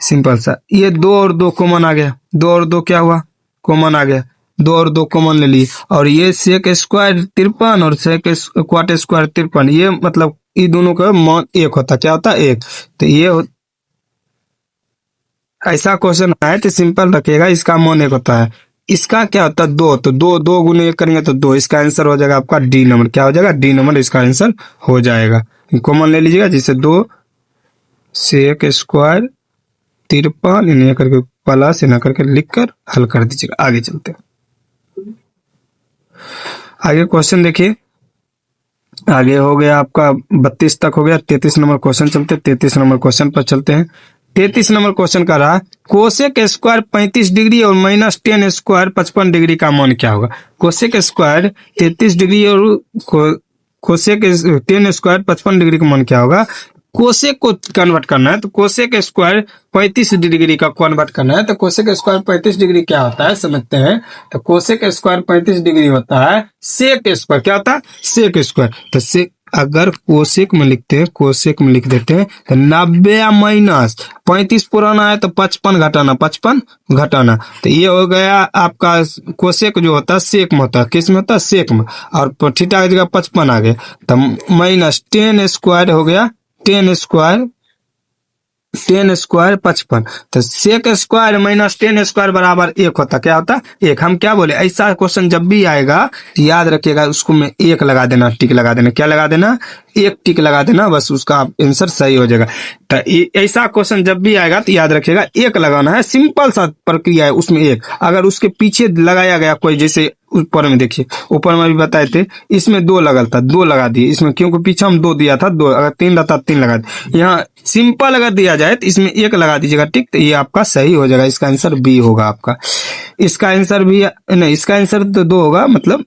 सिंपल सा, ये 2 और 2 कॉमन आ गया, 2 और 2 क्या हुआ कॉमन आ गया, 2 और 2 कॉमन ले लिए, और ये सेक स्क्वायर 53 और सेक क्वाट स्क्वायर 53, ये मतलब ये दोनों का मान 1 होता, क्या होता 1, तो ये ऐसा क्वेश्चन आए तो सिंपल रखिएगा, इसका मान 1 होता है, इसका क्या होता है 2, तो 2 गुने 1 करेंगे तो 2, इसका आंसर हो जाएगा आपका डी नंबर, क्या हो जाएगा डी नंबर, इसका आंसर हो जाएगा, कॉमन ले लीजिएगा, जिससे 2 सेक स्क्वायर 53 इन्हें करके प्लस इन्हें करके लिखकर हल कर दीजिएगा। आगे चलते हैं, आगे क्वेश्चन देखिए, आगे हो गया आपका 32 तक हो गया, 33 नंबर क्वेश्चन चलते, 33 नंबर क्वेश्चन पर चलते हैं। 33 नंबर क्वेश्चन का रहा कोसेक स्क्वायर 35 डिग्री और माइनस टेन स्क्वायर 55 डिग्री का मान क्या होगा। कोसेक स्क्वायर 33 डिग्री और कोसेक 10 स्क्वायर 55 डिग्री का मान क्या होगा। कोसेक को कन्वर्ट करना है तो कोसेक स्क्वायर 35 डिग्री का कन्वर्ट करना है तो कोसेक स्क्वायर 35 डिग्री क्या होता है समझते हैं। तो कोसेक स्क्वायर 35 डिग्री होता है सेक स्क्वायर, क्या होता है सेक स्क्वायर। तो सेक अगर कोसेक में लिखते हैं, कोसेक में लिख देते हैं तो 90 माइनस 35 पुराना है तो 55 घटाना, 55 घटाना, तो ये हो गया आपका कोसेक जो होता है सेक में होता है, किस में होता है सेक में, और थीटा की जगह 55 आ गया तो माइनस 10 स्क्वायर हो गया 10 स्क्वायर 55, तो सेक स्क्वायर माइनस 10 स्क्वायर बराबर 1 होता, क्या होता 1। हम क्या बोले ऐसा क्वेश्चन जब भी आएगा तो याद रखिएगा उसको में 1 लगा देना, टिक लगा देना, क्या लगा देना 1 टिक लगा देना, बस उसका आंसर सही हो जाएगा। तो ऐसा क्वेश्चन जब भी आएगा तो याद रखिएगा 1 लगाना है, सिंपल सा प्रक्रिया है उसमें 1। अगर उसके पीछे लगाया गया कोई, जैसे ऊपर में देखिए, ऊपर में भी बताए थे इसमें 2 लगल था, 2 लगा दिए इसमें, क्योंकि पीछे हम 2 दिया था 2, अगर 3 रहता 3 लगा दिए। यहाँ सिंपल अगर दिया जाए तो इसमें 1 लगा दीजिएगा, ठीक, तो ये आपका सही हो जाएगा। इसका आंसर बी होगा आपका। इसका आंसर भी नहीं, इसका आंसर तो 2 होगा, मतलब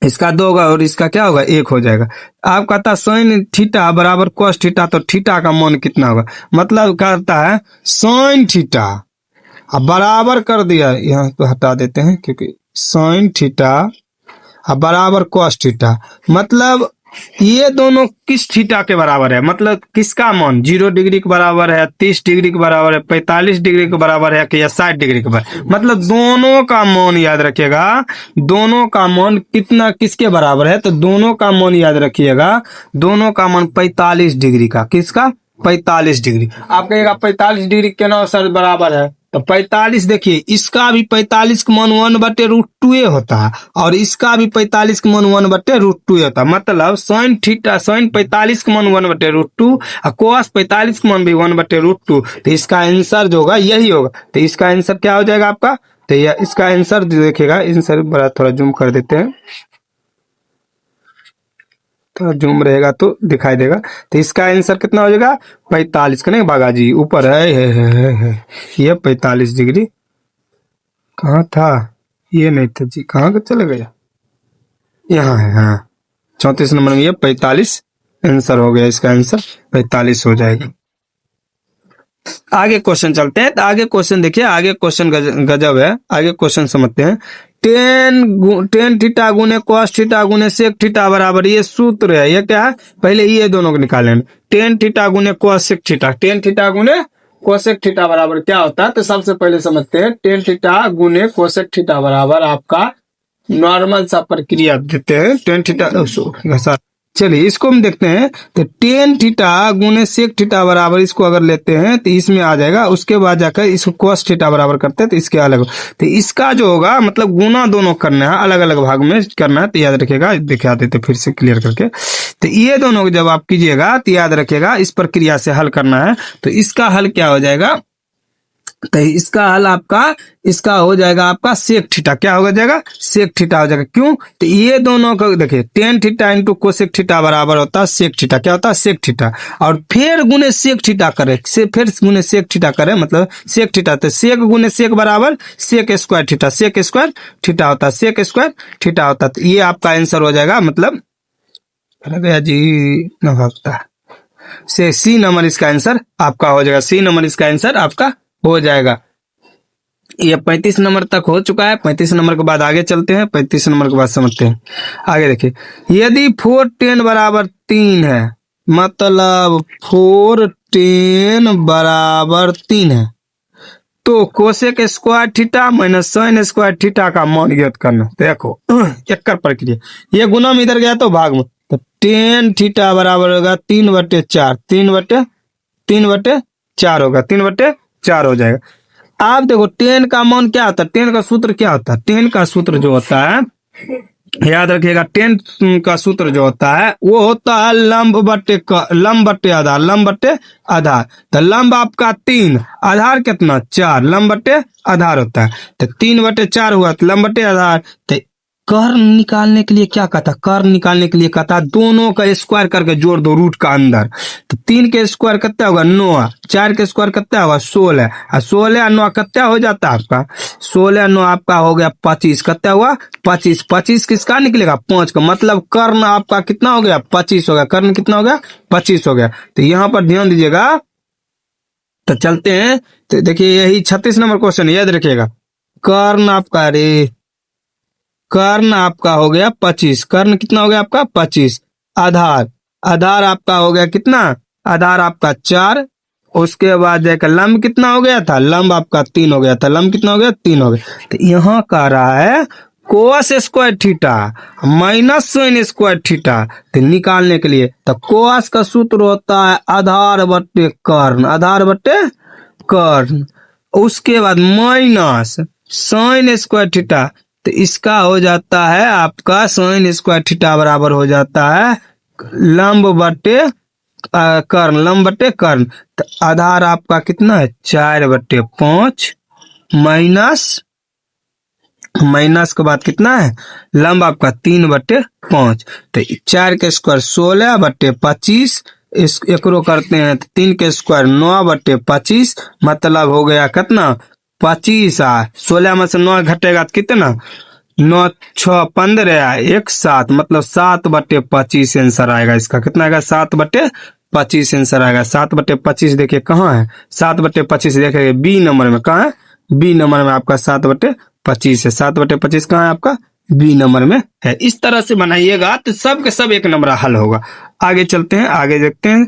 इसका 2 होगा और इसका क्या होगा 1 हो जाएगा। आप कहता साइन थीटा बराबर कॉस थीटा, तो थीटा का मान कितना होगा, मतलब कहता है साइन थीटा, अब बराबर कर दिया, यहाँ तो हटा देते हैं क्योंकि साइन थीटा अब बराबर कॉस थीटा, मतलब ये दोनों किस थीटा के बराबर है, मतलब किसका मान 0 डिग्री के बराबर है, 30 डिग्री के बराबर है, 45 डिग्री के बराबर है कि या 60 डिग्री के बराबर, मतलब दोनों का मान याद रखिएगा, दोनों का मान कितना किसके बराबर है, तो दोनों का मान याद रखिएगा, दोनों का मान 45 डिग्री का, किसका 45 डिग्री। आप कहिएगा 45 डिग्री केना सर बराबर है, तो 45 देखिए, इसका भी 45 का मान 1/√2 होता है और इसका भी 45 का मान 1/√2 होता है, मतलब साइन थीटा साइन 45 का मान 1/√2 और कोस 45 का मान भी 1/√2, तो इसका आंसर जो होगा यही होगा। तो इसका आंसर क्या हो जाएगा आपका, तो इसका आंसर देखिएगा, आंसर बड़ा थोड़ा जूम कर देते हैं, तो जूम रहेगा तो दिखाई देगा। तो इसका आंसर कितना हो जाएगा 45 का, नहीं भागा जी ऊपर है ये 45 डिग्री कहाँ था, ये नहीं था जी, कहाँ का चले गया, यहाँ है, हाँ 34 नंबर में ये 45 आंसर हो गया, इसका आंसर 45 हो जाएगा। आगे क्वेश्चन चलते हैं, तो आगे क्वेश्चन देखिए, आगे क्वेश्चन गजब है, आगे क्वेश्चन समझते हैं। टेन थीटा गुने कॉस थीटा गुने सेक थीटा बराबर, ये सूत्र है, ये क्या है, पहले ये दोनों को निकाले। टेन थीटा गुने cosec theta, tan theta गुने कोसेक थीटा बराबर क्या होता है, तो सबसे पहले समझते हैं। टेन थीटा गुने कोसेक थीटा बराबर आपका नॉर्मल सा प्रक्रिया देते हैं, टेन थीटा, चलिए इसको हम देखते हैं। तो टेन थीटा गुने सेक थीटा बराबर, इसको अगर लेते हैं तो इसमें आ जाएगा, उसके बाद जाकर इसको कॉस थीटा बराबर करते हैं तो इसके अलग, तो इसका जो होगा मतलब गुना दोनों करना है, अलग अलग भाग में करना है, तो याद रखिएगा, दिखा देते फिर से क्लियर करके। तो ये दोनों जब आप कीजिएगा तो याद रखिएगा इस प्रक्रिया से हल करना है। तो इसका हल क्या हो जाएगा, तो इसका हल आपका, इसका हो जाएगा आपका सेक थीटा, क्या हो जाएगा सेक थीटा हो जाएगा। क्यों, तो ये दोनों को देखिए, tan theta into cosec theta बराबर होता है सेक थीटा, क्या होता है सेक थीटा, और फिर गुने सेक थीटा करे, फिर गुने सेक थीटा करे, मतलब सेक थीटा, तो सेक गुने सेक बराबर sec square theta, sec square theta होता है, सेक स्क्वायर थीटा होता है। तो ये आपका आंसर हो जाएगा, मतलब गया जी न भागता से सी नंबर इसका आंसर आपका हो जाएगा, सी नंबर इसका आंसर आपका हो जाएगा। ये 35 नंबर तक हो चुका है। 35 नंबर के बाद आगे चलते हैं, 35 नंबर के बाद समझते हैं। आगे देखिए, यदि 4tan बराबर 3 है, मतलब 4tan बराबर 3 है, तो cosec square theta minus sine square theta का मान ज्ञात करना। देखो एक प्रक्रिया, ये गुना में इधर गया तो भाग में, तो tan थीटा बराबर होगा 3/4, 3/4 होगा, 3/4 हो जाएगा। आप देखो टेन का मान क्या होता है, टेन का सूत्र क्या होता है, टेन का सूत्र जो होता है याद रखिएगा, टेन का सूत्र जो होता है वो होता है लंब बट्टे आधार, लंब बट्टे आधार। तो लंब आपका 3, आधार कितना 4, लंब बट्टे आधार होता है, तो 3/4 हुआ तो लंब बट्टे आधार, तो कर्ण निकालने के लिए क्या कहता, कर्ण निकालने के लिए कहता दोनों का स्क्वायर करके जोड़ दो रूट का अंदर। तो 3 के स्क्वायर कितना होगा 9, 4 के स्क्वायर कितना होगा 16, और 16 9 कितना हो जाता है आपका, 16 9 आपका हो गया 25, कितना हुआ 25, 25 किसका निकलेगा 5 का, मतलब कर्ण आपका कितना हो गया 25 हो गया, कर्ण कितना हो गया 25 हो गया। तो यहाँ पर ध्यान दीजिएगा, तो चलते हैं। तो देखिए यही 36 नंबर क्वेश्चन याद रखिएगा। कर्ण आपका, अरे कर्ण आपका हो गया 25, कर्ण कितना हो गया आपका 25, आधार, आधार आपका हो गया कितना, आधार आपका 4, उसके बाद जाकर लंब कितना हो गया था, लंब आपका 3 हो गया था, लंब कितना हो गया 3 हो गया। तो यहाँ कह रहा है cos square theta minus sine square theta, तो निकालने के लिए तो कोस का सूत्र होता है आधार बट्टे कर्ण, आधार बट्टे कर्ण, उसके बाद माइनस साइन स्क्वायर थीटा, तो इसका हो जाता है आपका साइन स्क्वायर थीटा बराबर हो जाता है लंब बट्टे कर्ण, लंब बट्टे कर्ण। तो आधार आपका कितना है 4/5 माइनस, माइनस के बाद कितना है लंब आपका 3/5, तो 4 के स्क्वायर 16/25, इस एकरो करते हैं तो 3 के स्क्वायर 9/25, मतलब हो गया कितना 25, 16 में से 9 घटेगा तो कितना 9 6 15 1 7, मतलब 7/25 आंसर आएगा इसका, कितना आएगा 7/25 आंसर आएगा। 7/25 देखिए कहाँ है, 7/25 देखिए बी नंबर में, कहाँ है बी नंबर में आपका 7/25 है, 7/25 कहाँ है आपका बी नंबर में है। इस तरह से बनाइएगा तो सब के सब एक नंबर हल होगा। आगे चलते हैं, आगे देखते हैं।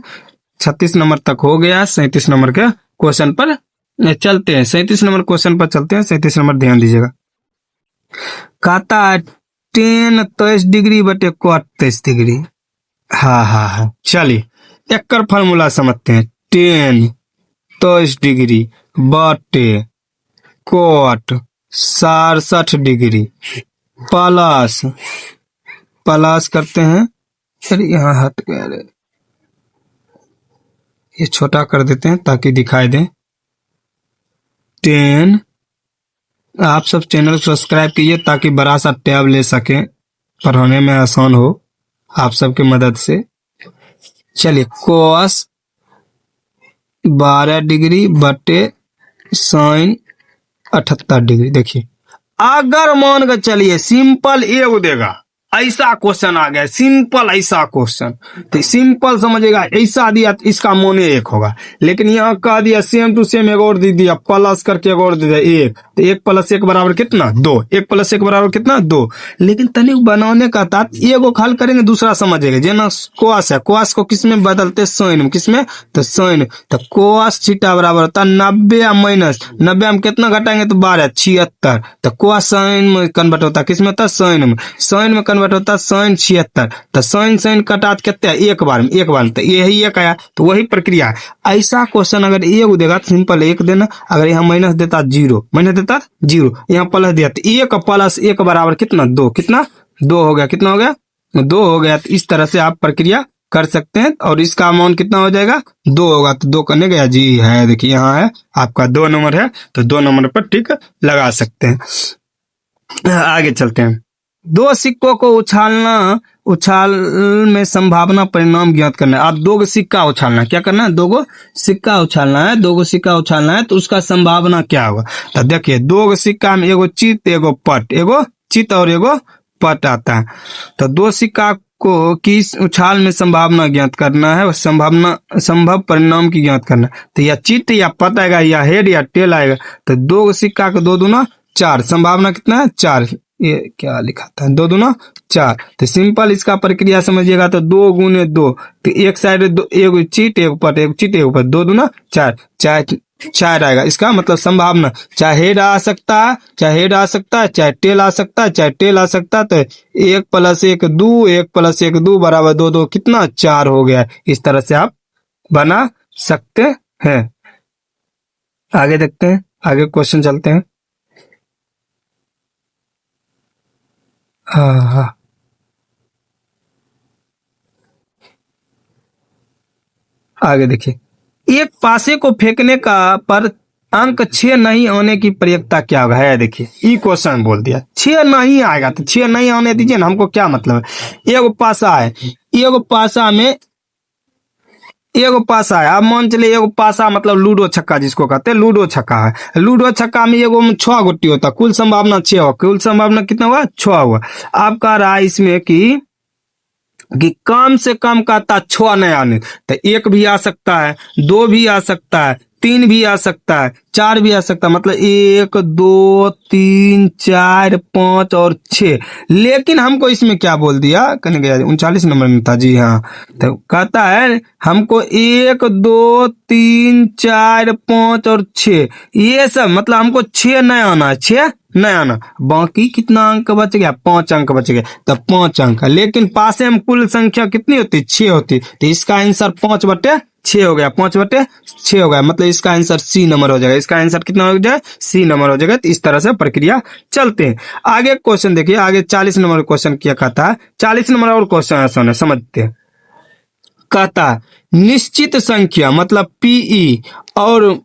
36 नंबर तक हो गया, 37 नंबर के क्वेश्चन पर चलते हैं। 37 नंबर क्वेश्चन पर चलते हैं। 37 नंबर ध्यान दीजिएगा, कहता है tan 23 डिग्री बटे cot 23 डिग्री। हाँ हाँ हाँ, चलिए एक कर फॉर्मूला समझते हैं। tan 23 डिग्री बटे cot 67 डिग्री प्लस, प्लस करते हैं, चलिए यहाँ हट गया, ये छोटा कर देते हैं ताकि दिखाई दे। 10, आप सब चैनल सब्सक्राइब कीजिए ताकि बड़ा सा टैब ले सके, पढ़ने में आसान हो आप सबके मदद से। चलिए कोस 12 डिग्री बटे साइन 78 डिग्री। देखिए अगर मान के चलिए सिंपल एगो देगा, ऐसा क्वेश्चन आ गया सिंपल, ऐसा क्वेश्चन तो सिंपल समझेगा, ऐसा दिया तो इसका मान 1 होगा, लेकिन यहाँ कह दिया सेम टू सेम एक और दे दिया, प्लस करके एक और दे दिया 1, तो 1 + 1 बराबर कितना 2, 1 + 1 बराबर कितना 2। लेकिन तनिक बनाने का था, एगो हल करेंगे दूसरा समझेगा, जेना कोस है, कोस को किस में बदलते साइन में, किस में तो साइन, तो कोस थीटा बराबर होता 90 माइनस 90 में कितना घटाएंगे तो 12 76, तो कोस साइन में कन्वर्ट होता किस में होता साइन में, साइन में कन्वर्ट होता साइन 76, तो साइन साइन कटा कितने एक बार में, एक बार में, तो यही एक आया, तो वही प्रक्रिया है। ऐसा क्वेश्चन अगर एगो देगा तो सिंपल 1 देना, अगर यहाँ माइनस देता 0, माइनस देता 0, यहाँ प्लस दिया तो 1 + 1 बराबर कितना 2, कितना 2 हो गया, कितना हो गया 2 हो गया। तो इस तरह से आप प्रक्रिया कर सकते हैं, और इसका अमाउंट कितना हो जाएगा 2 होगा, तो 2 करने गया जी है, देखिए यहाँ है आपका 2 नंबर है, तो 2 नंबर पर टिक लगा सकते हैं। आगे चलते हैं। 2 सिक्कों को उछालना, उछाल में संभावना परिणाम ज्ञात करना है। आप 2 सिक्का उछालना, क्या करना है 2 सिक्का उछालना है, 2 सिक्का उछालना है, तो उसका संभावना क्या होगा। तो देखिए 2 सिक्का में एगो चित एगो पट, एगो चित और एगो पट आता है। तो 2 सिक्का को किस उछाल में संभावना ज्ञात करना है, संभावना संभव परिणाम की ज्ञात करना है। तो या चित या पट आएगा, या हेड या टेल आएगा। तो 2 सिक्का को 2 दूना 4, संभावना कितना है 4, ये क्या लिखा था 2 दूना 4। तो सिंपल इसका प्रक्रिया समझिएगा, तो 2 × 2, तो एक साइड एक चिट एक पट, एक चिट एक पट, 2 दूना 4, 4 आएगा। इसका मतलब संभावना, चाहे हेड आ सकता है, चाहे हेड आ सकता है, चाहे टेल आ सकता है, चाहे टेल आ सकता है। तो 1 + 1 2, 1 + 1 2 बराबर 2, 2 कितना 4 हो गया। इस तरह से आप बना सकते हैं। आगे देखते हैं, आगे क्वेश्चन चलते हैं। हाँ हाँ, आगे देखिए, एक पासे को फेंकने का पर अंक 6 नहीं आने की प्रयोक्ता क्या होगा, है देखिए ई क्वेश्चन बोल दिया 6 नहीं आएगा, तो 6 नहीं आने दीजिए ना, हमको क्या मतलब है। एगो पासा है, एगो पासा में एगो पासा है, अब मान चले एगो पासा मतलब लूडो छक्का जिसको कहते हैं, लूडो छक्का है। लूडो छक्का में एगो में 6 गोटी होता है, कुल संभावना 6 हुआ, कुल संभावना कितना हुआ 6 हुआ। आप कह रहा है इसमें कि कम से कम कहता 6 नहीं आने, तो 1 भी आ सकता है, 2 भी आ सकता है, 3 भी आ सकता है, 4 भी आ सकता है, मतलब 1 2 3 4 5 और 6। लेकिन हमको इसमें क्या बोल दिया, कहने गया 39 नंबर में था जी हाँ, तो कहता है हमको 1 2 3 4 5 और 6 ये सब, मतलब हमको 6 नहीं आना है, 6 नहीं आना। बाकी कितना अंक बच गया, 5 अंक बच गए, तो 5 अंक। लेकिन पासे में कुल संख्या कितनी होती, 6 होती, तो इसका आंसर 5/6 हो गया, 5/6 हो गया, मतलब इसका आंसर सी नंबर हो जाएगा। इसका आंसर कितना हो जाए, सी नंबर हो जाएगा। तो इस तरह से प्रक्रिया चलते हैं। आगे क्वेश्चन देखिए, आगे 40 नंबर क्वेश्चन क्या कहता है, 40 नंबर और क्वेश्चन आसान है, समझते हैं। कहता है निश्चित संख्या मतलब पीई और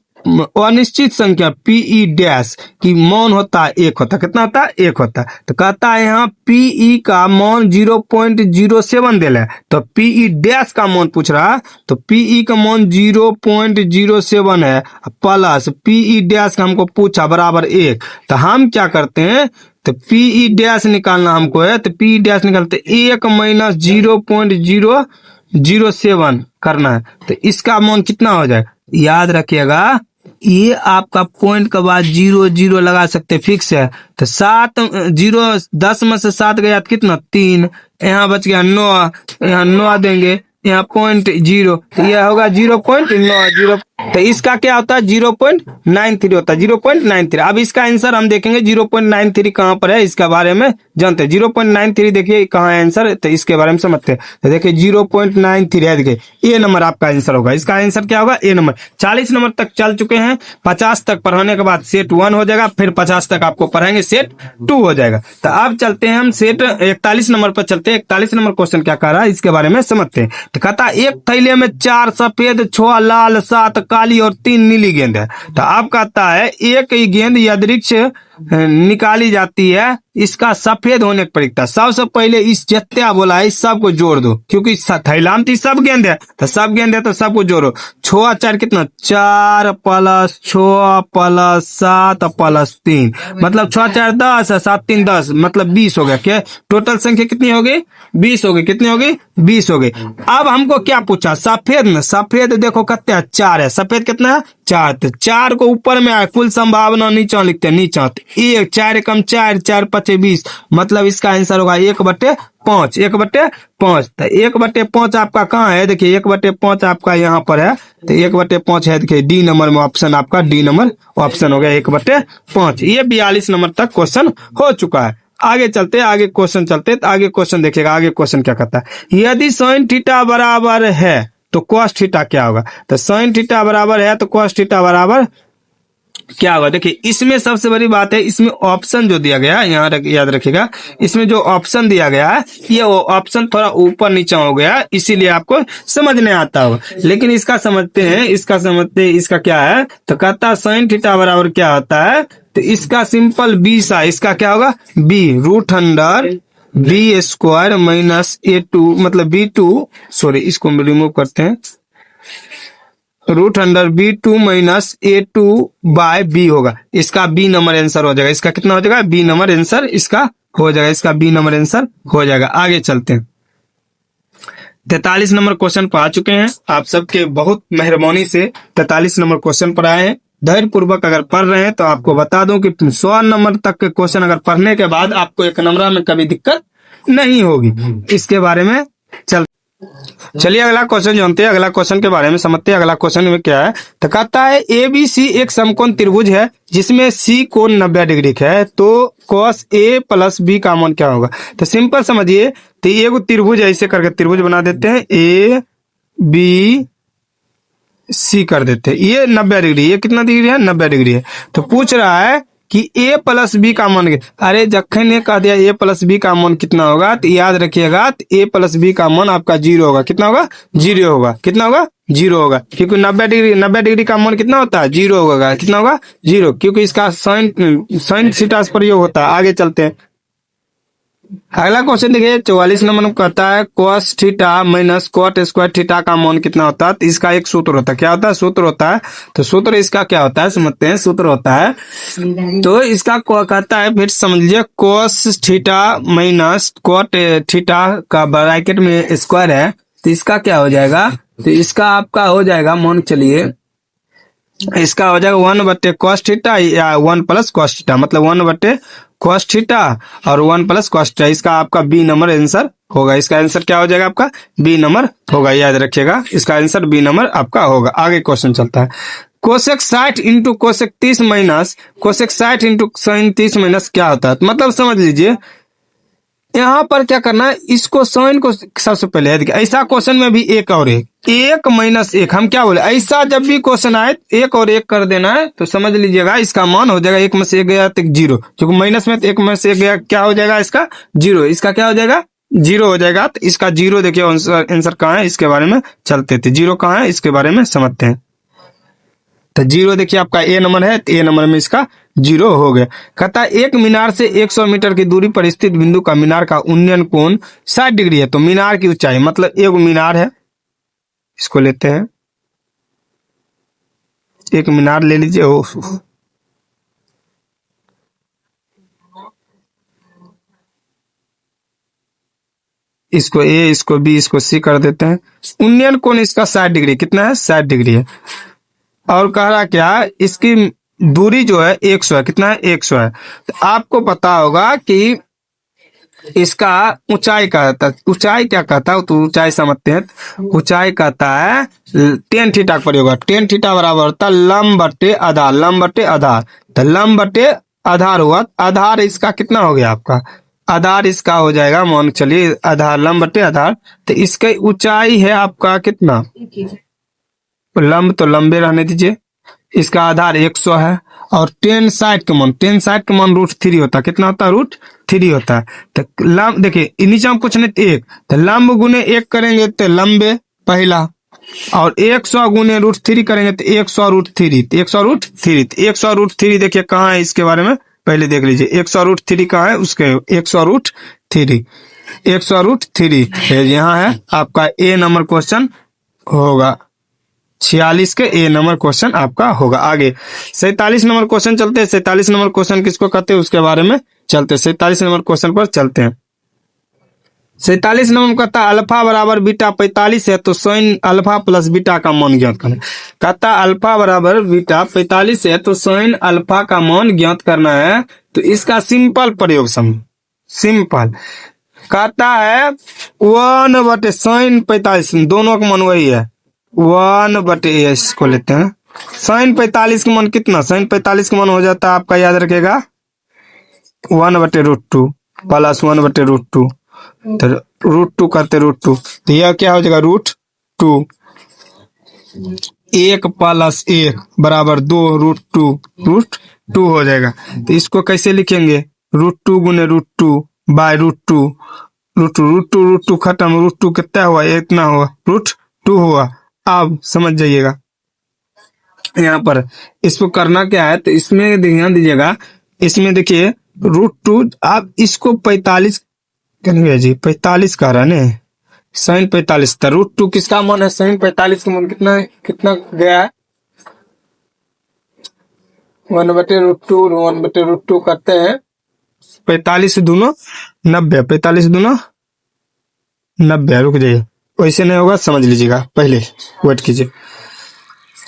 अनिश्चित संख्या पीई डैश की मान होता है 1 होता है, कितना होता है 1 होता है। तो कहता है यहाँ पीई का मान 0.07 दिला है, तो पीई डैश का मान पूछ रहा है, तो पीई का मान 0.07 है, प्लस पीई डैश का हमको पूछा बराबर 1। तो हम क्या करते हैं, तो पीई डैश निकालना हमको है, तो पीई डैश निकालते 1 माइनस 0.007 करना है, तो इसका मान कितना हो जाए, याद रखिएगा ये आपका पॉइंट के बाद 0 0 लगा सकते फिक्स है। तो 7 0 10 में से 7 गया तो कितना 3, यहाँ बच गया 9, यहाँ 9 देंगे, यहाँ 0.0, तो यह होगा 0.90। तो इसका क्या होता है 0.93 होता है, 0.93। अब इसका आंसर हम देखेंगे 0.93 कहाँ पर है, इसके बारे में जानते हैं। 0.93 देखिए कहाँ है आंसर, तो इसके बारे में समझते हैं। तो देखिए 0.93 है, देखिए ए नंबर आपका आंसर होगा। इसका आंसर क्या होगा, ए नंबर। 40 नंबर तक चल चुके हैं, 50 तक पढ़ाने के बाद सेट 1 हो जाएगा, फिर 50 तक आपको पढ़ाएंगे सेट 2 हो जाएगा। तो अब चलते हैं हम सेट 41 नंबर पर चलते हैं। 41 नंबर क्वेश्चन क्या कह रहा है इसके बारे में समझते हैं। तो कहता एक थैले में 4 सफेद 6 लाल 7 काली और 3 नीली गेंद है। तो आप कहता है एक ही गेंद यादृच्छिक निकाली जाती है, इसका सफेद होने की प्रक्रिया। सबसे पहले इस जितना बोला है इस सब को जोड़ दो, क्योंकि थैला में सब गेंद है, तो सब गेंद है तो सबको जोड़ो। 6 4 कितना 4 + 6 + 7 + 3, मतलब 6 4 10 है, 7 3 10, मतलब 20 हो गया। क्या टोटल संख्या कितनी हो गई, 20 हो गई। कितनी हो गई, 20 हो गई। अब हमको क्या पूछा, सफेद में, सफेद देखो कितने है 4 है, सफेद कितना है 4, तो 4 को ऊपर में आए, कुल संभावना नीचे लिखते हैं, नीचे 1 4 कम 4 4 5 20, मतलब इसका आंसर होगा 1/5, 1/5। तो 1/5 आपका कहाँ है, देखिए 1/5 आपका यहाँ पर है, तो 1/5 है, देखिए डी नंबर में ऑप्शन, आपका डी नंबर ऑप्शन हो गया 1/5। ये 42 नंबर तक क्वेश्चन हो चुका है। आगे चलते, आगे क्वेश्चन चलते, तो आगे क्वेश्चन देखिएगा। आगे क्वेश्चन क्या कहता है, यदि sin थीटा बराबर है तो cos थीटा क्या होगा। तो sin थीटा बराबर है तो cos थीटा बराबर क्या होगा। देखिए इसमें सबसे बड़ी बात है, इसमें ऑप्शन जो दिया गया है, यहाँ याद रखिएगा, इसमें जो ऑप्शन दिया गया है ये ऑप्शन थोड़ा ऊपर नीचे हो गया, इसीलिए आपको समझ नहीं आता होगा। लेकिन इसका समझते हैं, इसका क्या है। तो कहता है sin थीटा बराबर क्या होता है, तो इसका सिंपल बी सा, इसका क्या होगा बी √अंडर b² - a2, मतलब b2, सॉरी इसको रिमूव करते हैं, √अंडर b2 - a2/b होगा। इसका बी नंबर आंसर हो जाएगा। इसका कितना हो जाएगा, बी नंबर आंसर इसका हो जाएगा, इसका बी नंबर आंसर हो जाएगा। आगे चलते हैं, 43 नंबर क्वेश्चन पर आ चुके हैं। आप सबके बहुत मेहरबानी से 43 नंबर क्वेश्चन पर आए हैं। धैर्य पूर्वक अगर पढ़ रहे हैं तो आपको बता दूं कि 100 नंबर तक के क्वेश्चन अगर पढ़ने के बाद आपको 1 नंबर में कभी दिक्कत नहीं होगी। इसके बारे में चलिए अगला क्वेश्चन जानते हैं, अगला क्वेश्चन के बारे में समझते हैं। अगला क्वेश्चन में क्या है, तो कहता है ABC एक समकोण त्रिभुज है जिसमें C कोण 90 डिग्री का है, तो cos A + B का मान क्या होगा। तो सिंपल समझिए, तो ये वो त्रिभुज ऐसे करके त्रिभुज बना देते हैं, ABC कर देते हैं। ये 90 डिग्री, ये कितना डिग्री है 90 डिग्री है। तो पूछ रहा है कि ए प्लस बी का मान, अरे जखन ने कह दिया ए प्लस बी का मान कितना होगा तो याद रखिएगा, ए प्लस बी का मान आपका 0 होगा। कितना होगा? 0 होगा। कितना होगा? 0 होगा, क्योंकि 90 डिग्री का मान कितना होता है? 0 होगा। कितना होगा? 0, क्योंकि इसका साइन थीटा से प्रयोग होता है। आगे चलते हैं, अगला क्वेश्चन देखिए 44 नंबर में कहता है cos theta minus cot square theta का मान कितना होता है। तो इसका एक सूत्र होता है। क्या होता है? सूत्र होता है। तो सूत्र इसका क्या होता है समझते हैं। सूत्र होता है, तो इसका कहता है, फिर समझ लीजिए, cos theta minus cot theta का ब्रैकेट में स्क्वायर है, तो इसका क्या हो जाएगा? तो इसका आपका हो जाएगा, मान चलिए इसका हो जाएगा 1 cos थीटा या 1 + cos थीटा, मतलब 1 cos थीटा और 1 + cos थीटा। इसका आपका बी नंबर आंसर होगा। इसका आंसर क्या हो जाएगा? आपका बी नंबर होगा। याद रखिएगा, इसका आंसर बी नंबर आपका होगा। आगे क्वेश्चन चलता है, cosec 60 into cosec 30 minus cosec 60 into sine 30 minus क्या होता है? तो मतलब समझ लीजिए, यहाँ पर क्या करना है, इसको साइन को सबसे पहले है। ऐसा क्वेश्चन में भी एक और एक माइनस एक, हम क्या बोले, ऐसा जब भी क्वेश्चन आए एक और एक कर देना है, तो समझ लीजिएगा इसका मान हो जाएगा 1 में से 1 गया तो 0, क्योंकि माइनस में तो 1 में से 1 गया, क्या हो जाएगा इसका? 0। इसका क्या हो जाएगा? 0 हो जाएगा। तो इसका 0 देखिए आंसर कहाँ है, इसके बारे में चलते थे। 0 कहाँ है इसके बारे में समझते हैं। तो 0 देखिए आपका ए नंबर है, तो ए नंबर में इसका 0 हो गया। कहता है एक मीनार से 100 मीटर की दूरी पर स्थित बिंदु का मीनार का उन्नयन कोण 60 डिग्री है। तो मीनार की ऊंचाई, मतलब एक मीनार है, इसको लेते हैं, एक मीनार ले लीजिए। इसको ए, इसको बी, इसको सी कर देते हैं। उन्नयन कोण इसका 60 डिग्री, कितना है? 60 डिग्री है। और कह रहा क्या, इसकी दूरी जो है 100 है। कितना है? 100 है। तो आपको पता होगा कि इसका ऊंचाई कहता है, ऊंचाई क्या कहता है, तो ऊंचाई समझते हैं। ऊंचाई कहता है टेन थीटा का प्रयोग है। टेन थीटा बराबर होता है लंब बटे आधार, लंब बटे आधार। तो लंब बटे आधार हुआ, आधार इसका कितना हो गया आपका? आधार इसका हो जाएगा, मान चलिए आधार लंब बटे आधार, तो इसकी ऊंचाई है आपका कितना? लंब तो लंबे रहने दीजिए, इसका आधार 100 है, और टेन साइड का मान, टेन साइड का मान √3 होता है। कितना होता है? √3 होता है। तो लंब देखिए नीचे हम कुछ नहीं, एक तो लंब गुने 1 करेंगे तो लंबे पहला, और 100 गुने √3 करेंगे तो 100 √3, 100 √3 देखिए कहाँ है, इसके बारे में पहले देख लीजिए। 100 √3 कहाँ है उसके? 100 √3, 100 √3 यहाँ है आपका। ए नंबर क्वेश्चन होगा 46 के ए नंबर क्वेश्चन आपका होगा। आगे 47 नंबर क्वेश्चन चलते हैं। 47 नंबर क्वेश्चन किसको कहते हैं उसके बारे में चलते हैं। 47 नंबर क्वेश्चन पर चलते हैं। 47 नंबर कहता है अल्फा बराबर बीटा 45 है, तो साइन अल्फा प्लस बीटा का मान ज्ञात करना। कहता है अल्फा बराबर बीटा 45 है, तो साइन अल्फा का मान ज्ञात करना है। तो इसका सिंपल प्रयोग समझ, सिंपल कहता है 1/sin 45, दोनों का मान वही है, 1/, इसको लेते हैं। साइन 45 का मान कितना? साइन 45 का मान हो जाता है आपका, याद रखेगा, 1/√2 प्लस 1/√2, तो √2 करते √2, तो यह क्या हो जाएगा? √2, 1 + 1 बराबर 2, √2 हो जाएगा। तो इसको कैसे लिखेंगे? √2 गुने √2 बाय √2, √2 खत्म, √2 कितना हुआ? इतना हुआ, √2 हुआ। अब समझ जाइएगा यहाँ पर इसको करना क्या है, तो इसमें ध्यान दीजिएगा। इसमें देखिए √2, आप इसको 45 करेंगे जी, 45 का रहा है, साइन 45, तो √2 किसका मान है? साइन 45 का मान कितना है? कितना गया है? 1/√2, 1/√2 करते हैं, 45 दूनो 90, 45 दूनो 90। रुक जाइए, वैसे नहीं होगा, समझ लीजिएगा, पहले वेट कीजिए।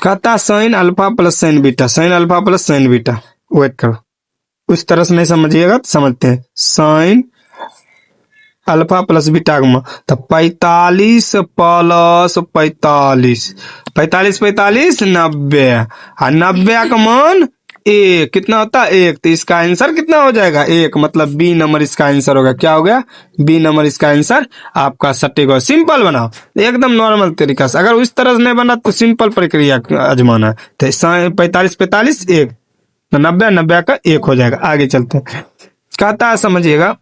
कहता sine alpha plus sine beta, sine alpha plus sine beta, wait करो, उस तरह से नहीं समझिएगा तो समझते हैं। साइन अल्फा प्लस बीटा का, तो 45 प्लस 45, 45 90, और 90 का मान 1 कितना होता है? 1, तो इसका आंसर कितना हो जाएगा? 1, मतलब बी नंबर इसका आंसर होगा। क्या हो गया? बी नंबर इसका आंसर आपका सटीक हो। सिंपल बनाओ एकदम नॉर्मल तरीका से, अगर उस तरह से नहीं बना तो सिंपल प्रक्रिया आजमाना है। तो 45 45 1 तो 90 90 का 1 हो जाएगा। आगे चलते हैं, कहता है समझिएगा,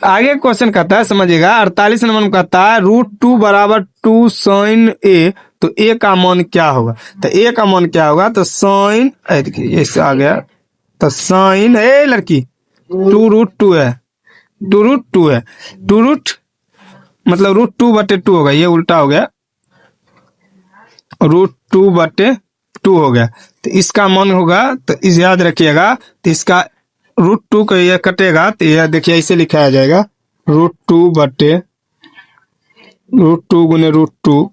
आगे क्वेश्चन कहता है समझिएगा 48 नंबर में कहता है √2 बराबर 2 साइन ए, तो ए का मान क्या होगा? तो ए का मान क्या होगा? तो साइन, देखिए ऐसे आ गया, तो साइन ए लड़की 2√2 है, 2√2 है, 2 रूट मतलब √2/2 होगा, ये उल्टा हो गया, √2/2 हो गया। तो इसका मान होगा, तो इस याद रखिएगा, तो इसका √2 का ये कटेगा, तो यह देखिए ऐसे लिखाया जाएगा, √2 गुने √2,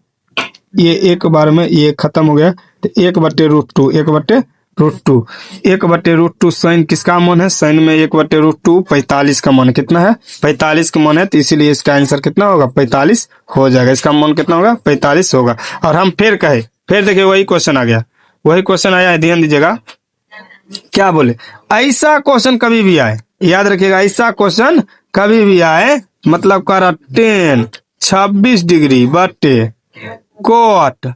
ये एक बार में ये खत्म हो गया, तो 1/√2, 1/√2, 1/√2 साइन किसका मान है? साइन में 1/√2 45 का मान कितना है? 45 का मान है, तो इसीलिए इसका आंसर कितना होगा? 45 हो जाएगा। इसका मान कितना होगा? 45 होगा। और हम फिर कहे, फिर देखिए वही क्वेश्चन आ गया, वही क्वेश्चन आया है, ध्यान दीजिएगा क्या बोले। ऐसा क्वेश्चन कभी भी आए, याद रखिएगा, ऐसा क्वेश्चन कभी भी आए, मतलब करा 10 26 डिग्री बटे कोट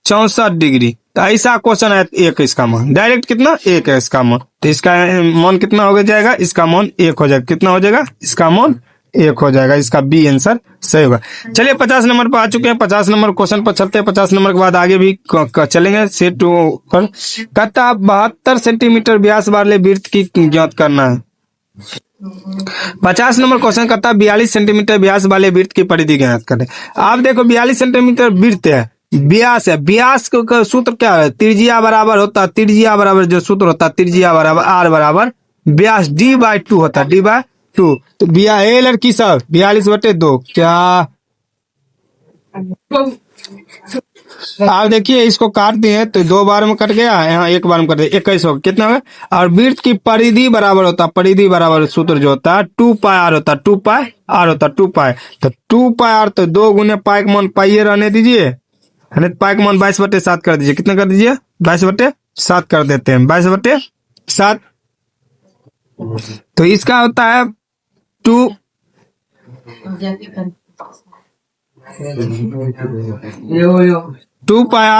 64 डिग्री, तो ऐसा क्वेश्चन है, एक इसका मान डायरेक्ट कितना? 1 है इसका मान, तो इसका मान कितना हो जाएगा? इसका मान 1 हो जाएगा। कितना हो जाएगा? इसका मान 1 हो जाएगा। इसका बी आंसर सही होगा। चलिए 50 नंबर पर आ चुके हैं, 50 नंबर क्वेश्चन पर चलते हैं। 50 नंबर के बाद आगे भी चलेंगे। सेट 2 पर कहता 72 सेंटीमीटर व्यास वाले वृत्त की ज्ञात करना है। 50 नंबर क्वेश्चन करता 42 सेंटीमीटर व्यास वाले वृत्त की परिधि ज्ञात करें। आप देखो 42 सेंटीमीटर वृत्त है, व्यास है, व्यास का सूत्र क्या है? त्रिज्या बराबर होता है, त्रिज्या बराबर जो सूत्र होता है, त्रिज्या बराबर आर बराबर व्यास d/2 होता है, d/2। तो ए लड़की सब 42/2 क्या? आप देखिए इसको काट दिए तो 2 बार में कट गया, यहाँ 1 बार में कट गया, 21 होगा। कितना होगा? और वृत्त की परिधि बराबर होता है, परिधि बराबर सूत्र जो होता है 2πr होता है, 2πr होता है, 2π, तो 2πr, तो 2 गुने पाई का मान पाइए रहने दीजिए, पाई का मान 22/7 कर दीजिए। कितना कर दीजिए? 22/7 कर देते हैं, 22/7। तो इसका होता है 2πr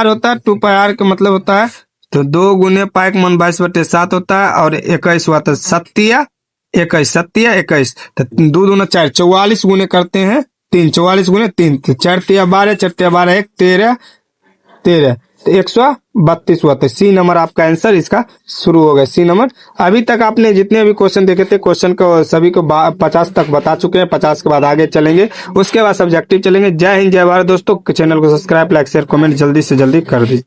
होता है, 2πr का मतलब होता है, तो 2 गुने पाई का मान 22/7 होता है, और 21 हुआ तो 7 21, 7 21, तो 2 दूना 4, 44 गुने करते हैं 3, 44 गुने 3, तो 4 तिया 12, 4 तिया 12, 1 13, तो 132 हुआ। तो सी नंबर आपका आंसर इसका शुरू हो गया, सी नंबर। अभी तक आपने जितने भी क्वेश्चन देखे थे, क्वेश्चन को सभी को 50 तक बता चुके हैं। 50 के बाद आगे चलेंगे, उसके बाद सब्जेक्टिव चलेंगे। जय हिंद, जय भारत दोस्तों। चैनल को सब्सक्राइब, लाइक, शेयर, कमेंट जल्दी से जल्दी कर दीजिए।